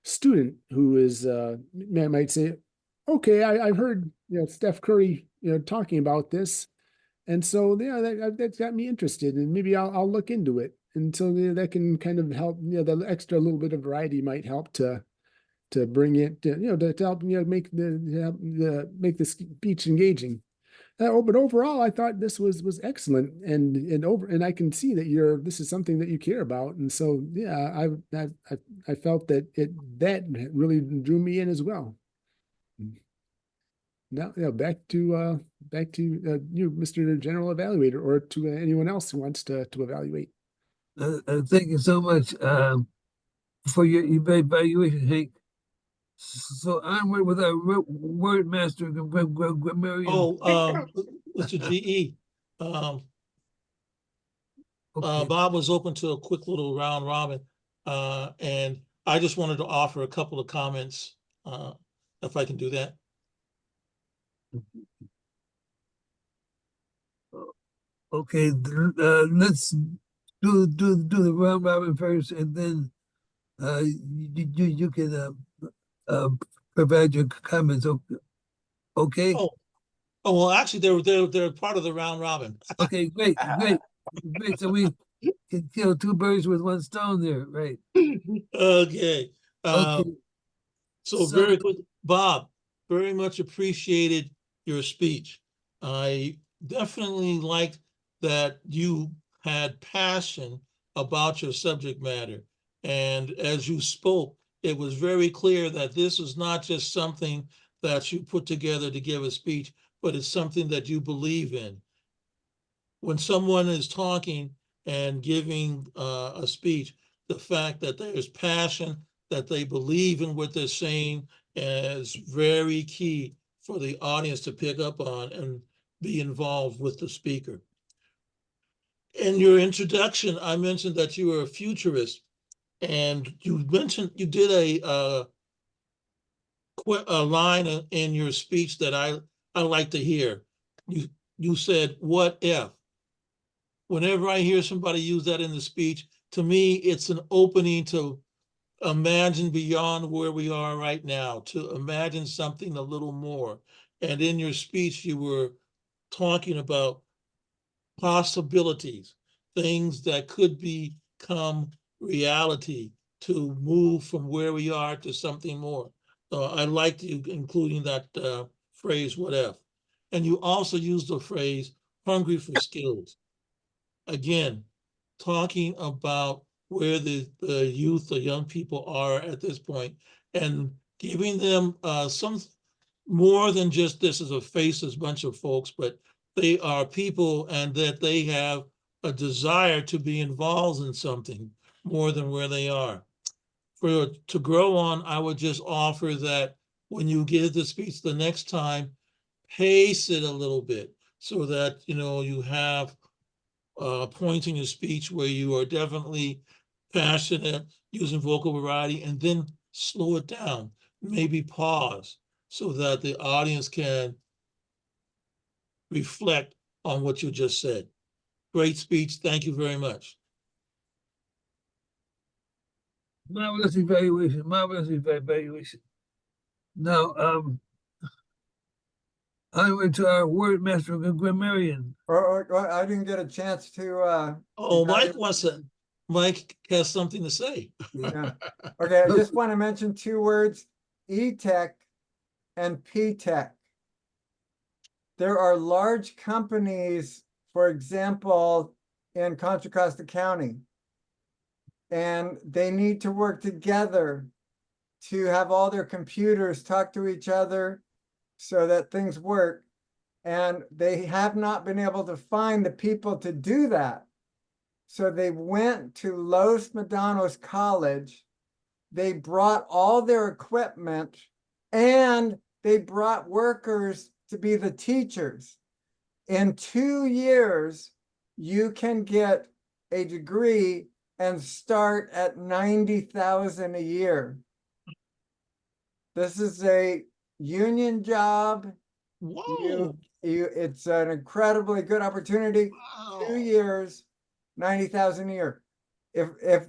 student who is might say, okay, I've heard Steph Curry talking about this, and so yeah, that's got me interested, and maybe I'll look into it, and so that can kind of help. The extra little bit of variety might help to bring it, to help make make the speech engaging. But overall, I thought this was excellent, and I can see that this is something that you care about, and so yeah, I felt that that really drew me in as well. Now, back to you, Mr. General Evaluator, or to anyone else who wants to evaluate. Thank you so much for your evaluation, Hank. So onward with our word master grammarian. Oh, Mr. GE, Okay. Bob was open to a quick little round robin. And I just wanted to offer a couple of comments, if I can do that. Okay, let's do the round robin first, and then you can provide your comments. Okay. Oh, well, actually, they're part of the round robin. Okay, great. So we can kill two birds with one stone there, right? Okay. Okay. So So- very quick, Bob, very much appreciated your speech. I definitely liked that you had passion about your subject matter. And as you spoke, it was very clear that this is not just something that you put together to give a speech, but it's something that you believe in. When someone is talking and giving a speech, the fact that there's passion, that they believe in what they're saying is very key for the audience to pick up on and be involved with the speaker. In your introduction, I mentioned that you were a futurist, and you mentioned you did a line in your speech that I like to hear. You said, "What if?" Whenever I hear somebody use that in the speech, to me, it's an opening to imagine beyond where we are right now, to imagine something a little more. And in your speech, you were talking about possibilities, things that could become reality, to move from where we are to something more. So I liked you including that phrase, "what if?" And you also used the phrase "hungry for skills." Again, talking about where the youth, the young people are at this point, and giving them some more than just this is a faceless bunch of folks, but they are people, and that they have a desire to be involved in something more than where they are. To grow on, I would just offer that when you give the speech the next time, pace it a little bit so that you have points in your speech where you are definitely passionate, using vocal variety, and then slow it down, maybe pause so that the audience can reflect on what you just said. Great speech. Thank you very much. Marvelous evaluation. Now, onward to our word master grammarian. I didn't get a chance to. Oh, evaluate. Mike has something to say. Yeah. Okay, I just want to mention two words, E-Tech and P-Tech. There are large companies, for example, in Contra Costa County, and they need to work together to have all their computers talk to each other so that things work. And they have not been able to find the people to do that. So they went to Los Medanos College. They brought all their equipment and they brought workers to be the teachers. In 2 years, you can get a degree and start at $90,000 a year. This is a union job. Whoa, It's an incredibly good opportunity. 2 wow. years, 90,000 a year. If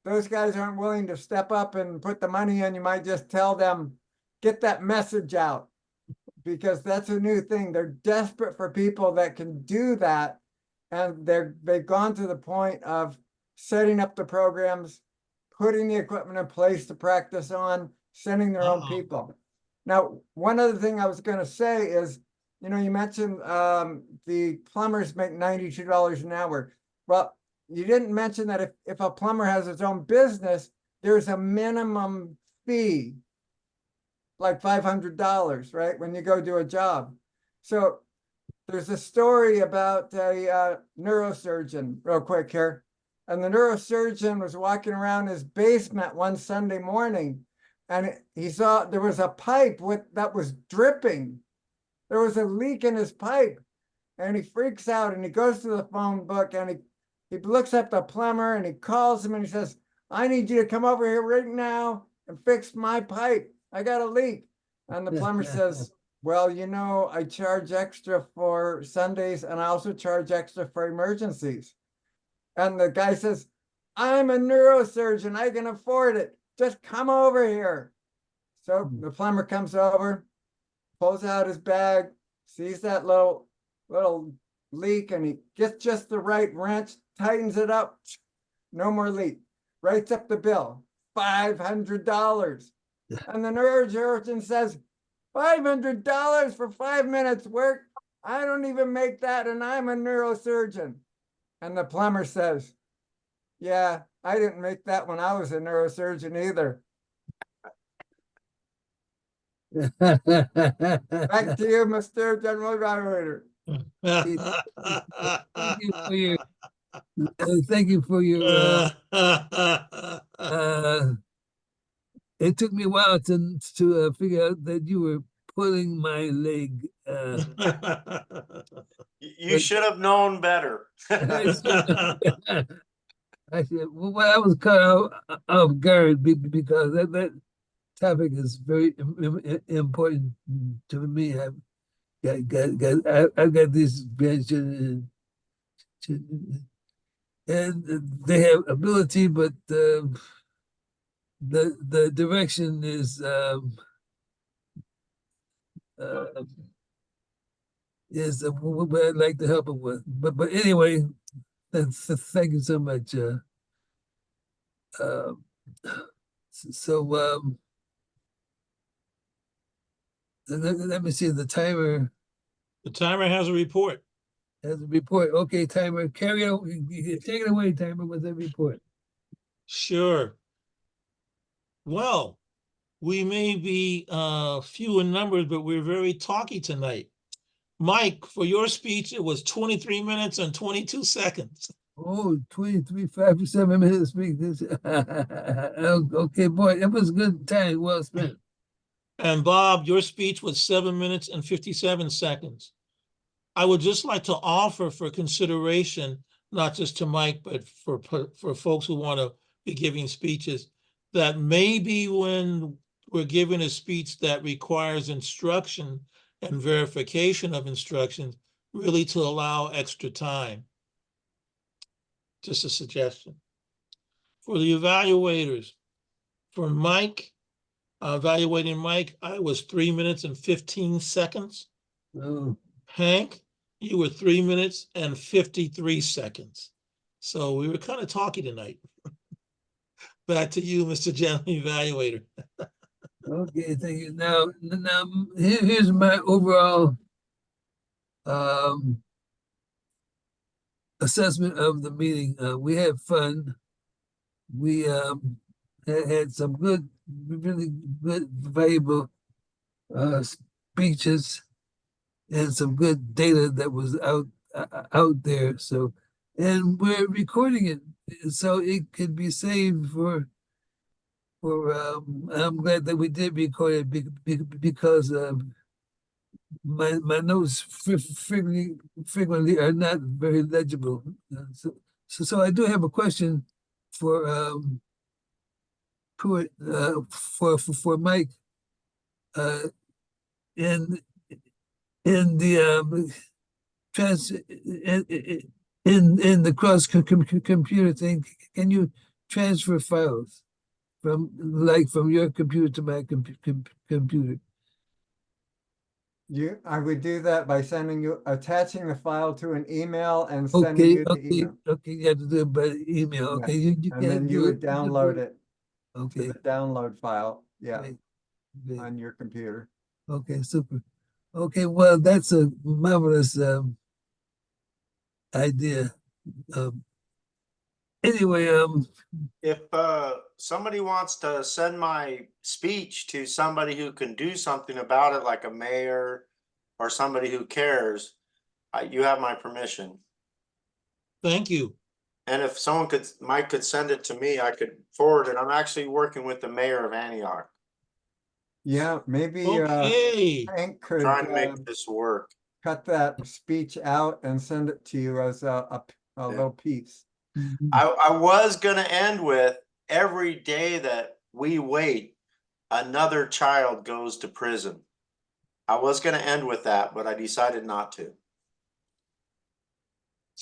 those guys aren't willing to step up and put the money in, you might just tell them, get that message out. Because that's a new thing. They're desperate for people that can do that. And they've gone to the point of setting up the programs, putting the equipment in place to practice on, sending their own Wow. people. Now, one other thing I was going to say is, you know, you mentioned the plumbers make $92 an hour. Well, you didn't mention that if a plumber has his own business, there's a minimum fee, like $500, right? When you go do a job. So there's a story about a neurosurgeon, real quick here. And the neurosurgeon was walking around his basement one Sunday morning, and he saw there was a pipe that was dripping. There was a leak in his pipe, and he freaks out and he goes to the phone book and he looks up the plumber and he calls him and he says, I need you to come over here right now and fix my pipe. I got a leak. And the plumber says, well, you know, I charge extra for Sundays and I also charge extra for emergencies. And the guy says, I'm a neurosurgeon. I can afford it. Just come over here. So the plumber comes over, pulls out his bag, sees that little leak, and he gets just the right wrench, tightens it up. No more leak. Writes up the bill, $500. And the neurosurgeon says, $500 for 5 minutes work? I don't even make that, and I'm a neurosurgeon. And the plumber says, yeah, I didn't make that when I was a neurosurgeon either. Back to you, Mr. General Evaluator. Thank you for your it took me a while to figure out that you were pulling my leg. You should have known better. I said, well, I was caught off guard because that topic is very important to me. I've got this grandchildren and they have ability, but the direction is what I'd like to help them with. But anyway, thank you so much. Let me see the timer. The timer has a report. Has a report. Okay, timer, carry it. Take it away, timer, with the report. Sure. Well, we may be few in numbers, but we're very talky tonight. Mike, for your speech, it was 23 minutes and 22 seconds. Oh, 23, 5 to 7 minutes speak this. Okay, boy, it was a good time, well spent. And Bob, your speech was 7 minutes and 57 seconds. I would just like to offer for consideration, not just to Mike, but for folks who want to be giving speeches, that maybe when we're giving a speech that requires instruction and verification of instructions, really to allow extra time. Just a suggestion. For the evaluators, for Mike, evaluating Mike, I was 3 minutes and 15 seconds. Oh. Hank, you were 3 minutes and 53 seconds. So we were kind of talky tonight. Back to you, Mr. General Evaluator. Okay, thank you. Now here's my overall assessment of the meeting. We had fun. We had some good, really good, valuable speeches and some good data that was out there. So, and we're recording it so it could be saved for. I'm glad that we did record it because my notes frequently are not very legible. So I do have a question for Pruett, for Mike, in the trans in the computer thing, can you transfer files from from your computer to my computer? I would do that by attaching the file to an email and sending you the email. Okay, you have to do it by email. Yeah, Okay, you And can then you would download it to Okay, the download file, yeah, great, great. on your computer. Okay, super. Okay, well, that's a marvelous idea. Anyway, If somebody wants to send my speech to somebody who can do something about it, like a mayor or somebody who cares, you have my permission. Thank you. And if someone Mike could send it to me, I could forward it. I'm actually working with the mayor of Antioch, Yeah, maybe Okay. Hank could trying to make this work. cut that speech out and send it to you as a little piece. I was gonna end with, every day that we wait, another child goes to prison. I was gonna end with that, but I decided not to.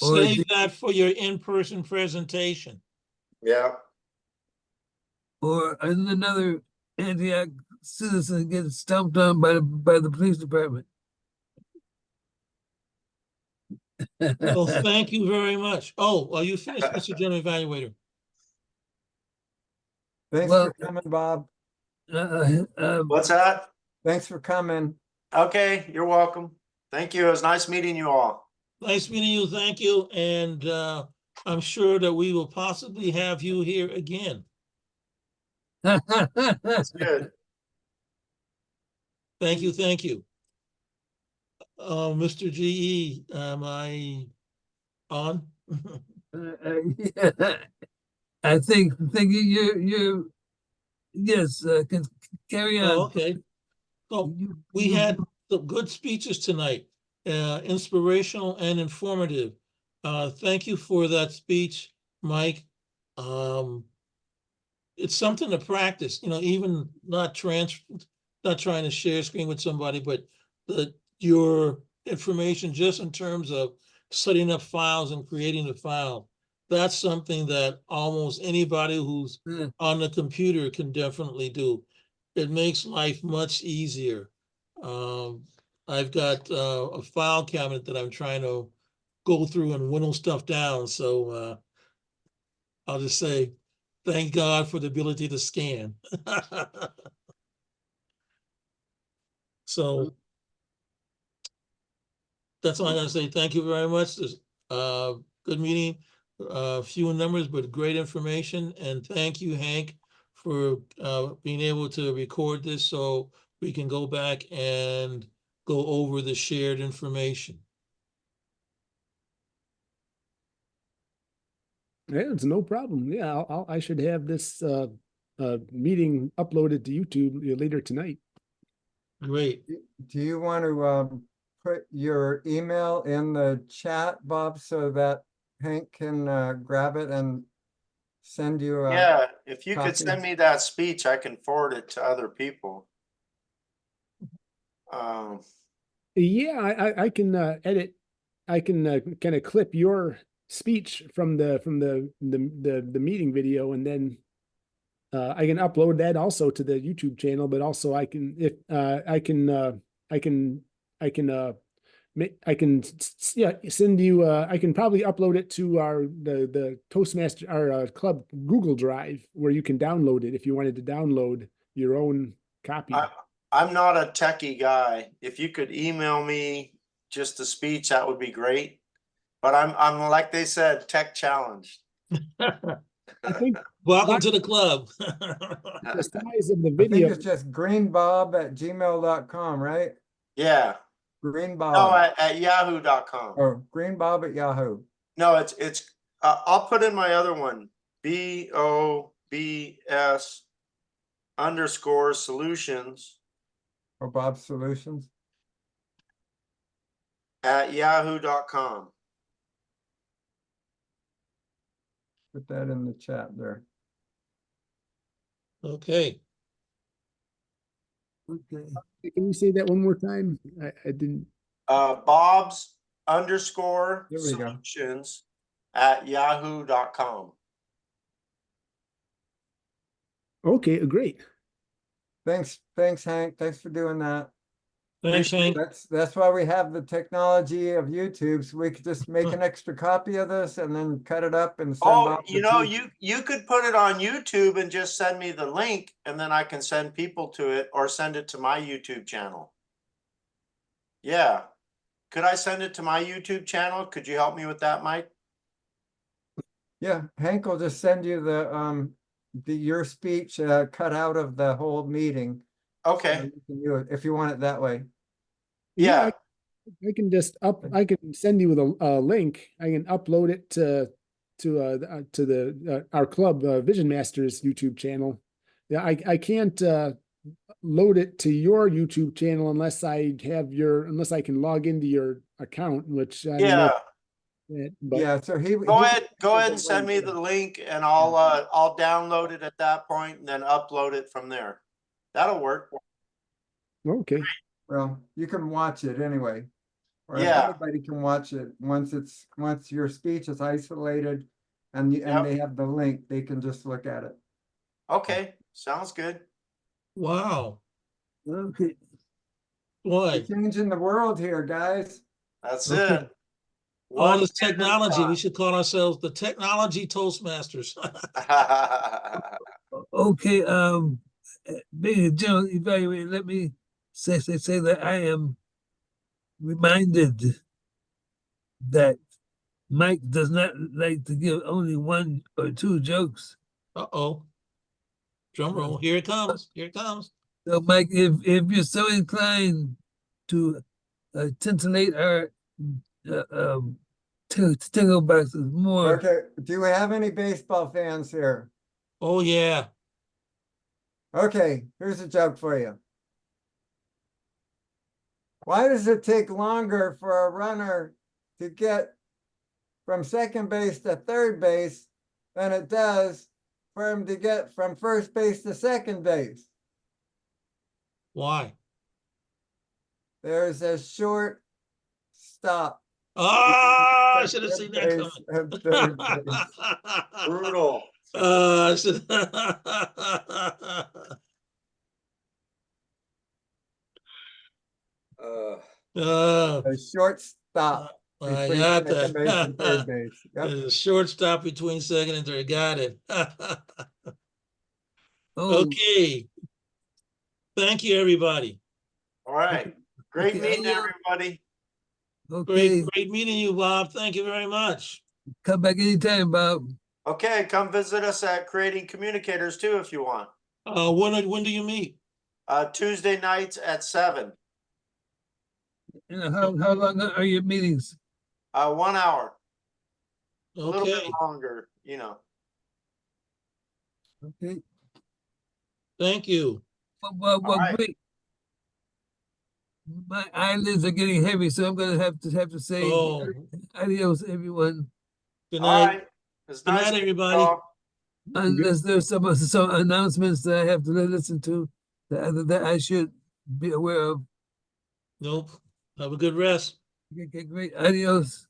Or Save that for your in-person presentation. Yeah. or another Antioch citizen gets stomped on by the police department. Well, thank you very much. Oh, are you finished, Mr. General Evaluator? Thanks Well, for coming, Bob. What's that? Thanks for coming. Okay, you're welcome. Thank you. It was nice meeting you all. Nice meeting you, thank you, and I'm sure that we will possibly have you here again. That's good. Thank you, thank you. Mr. GE, am I on? yeah. I think you yes, can carry on. Oh, okay. So we had some good speeches tonight, inspirational and informative. Thank you for that speech, Mike. It's something to practice, even not trying to share screen with somebody, but your information just in terms of setting up files and creating a file. That's something that almost anybody who's on the computer can definitely do. It makes life much easier. I've got a file cabinet that I'm trying to go through and whittle stuff down. So I'll just say, thank God for the ability to scan. So that's all I gotta say. Thank you very much. This good meeting, few in numbers, but great information. And thank you, Hank, for being able to record this so we can go back and go over the shared information. Yeah, it's no problem. Yeah, I should have this meeting uploaded to YouTube later tonight. Great. Do you want to put your email in the chat, Bob, so that Hank can grab it and send you Yeah, if you could copy. send me that speech, I can forward it to other people. Yeah, I can edit. I can kind of clip your speech from the meeting video, and then I can upload that also to the YouTube channel. But also I can send you. I can probably upload it to the Toastmaster our club Google Drive, where you can download it if you wanted to download your own copy. I'm not a techie guy. If you could email me just the speech, that would be great. But I'm like they said, tech challenged. I think Welcome to the club. the size of the I think video. it's just greenbob@gmail.com, right? Yeah. Greenbob. No, at yahoo.com. Oh, greenbob@yahoo. No, it's I'll put in my other one, BOBS_solutions Or Bob Solutions. at yahoo.com. Put that in the chat there. Okay. Okay. Can you say that one more time? I didn't. Bob's_solutions There we go. at yahoo.com. Okay, great. Thanks, Hank. Thanks for doing that. Thanks, Hank. That's why we have the technology of YouTube, so we could just make an extra copy of this and then cut it up and send Oh, Bob. you know, you could put it on YouTube and just send me the link, and then I can send people to it or send it to my YouTube channel. Yeah. Could I send it to my YouTube channel? Could you help me with that, Mike? Yeah, Hank will just send you your speech cut out of the whole meeting. Okay. So you can do it if you want it that way. Yeah. I can just I can send you a link. I can upload it to the our club Vision Masters YouTube channel. Yeah, I can't load it to your YouTube channel unless I can log into your account, which I don't know Yeah. but Yeah, so he Go ahead and send me the link, and I'll download it at that point and then upload it from there. That'll work. okay. Well, you can watch it anyway. Or Yeah. anybody can watch it once your speech is isolated and Yep. they have the link, they can just look at it. Okay, sounds good. Wow. Okay. Boy, We're changing the world here, guys. That's Okay. it. all One this man at a technology, we time. should call ourselves the Technology Toastmasters. Okay. Being a general evaluator, let me say that I am reminded that Mike does not like to give only one or two jokes. Uh-oh. Drum roll. Here it comes. Here it comes. So, Mike, if you're so inclined to titillate our tingle boxes more, Okay, do we have any baseball fans here? Oh, yeah. Okay, here's a joke for you. Why does it take longer for a runner to get from second base to third base than it does for him to get from first base to second base? Why? There's a short stop. Oh, I should have seen that Base and third base. coming. Brutal. I should. A short stop I between got second base and third that. base. Yep. There's a short stop between second and third. Got it. oh, Okay. Thank you, everybody. All right. Great Okay, meeting yeah. everybody. okay, Great meeting you, Bob. Thank you very much. come back anytime, Bob. Okay, come visit us at Creating Communicators too if you want. When do you meet? Tuesday nights at 7. And how long are your meetings? 1 hour. A little bit Okay. longer, you know. Okay. Thank you. Well, All right. great. My eyelids are getting heavy, so I'm gonna have to say Oh, adios, everyone. good All night. right. It's Good nice night, meeting everybody. y'all. Unless there's some announcements that I have to listen to that I should be aware of. Nope. Have a good rest. Okay, great. Adios.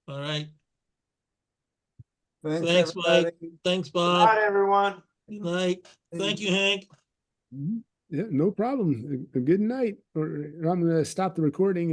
All right. Thanks, Thanks, everybody. Mike. Thanks, Good Bob. night, everyone. Good night. Thank you, Hank. Yeah, no problem. A good night. Or I'm going to stop the recording and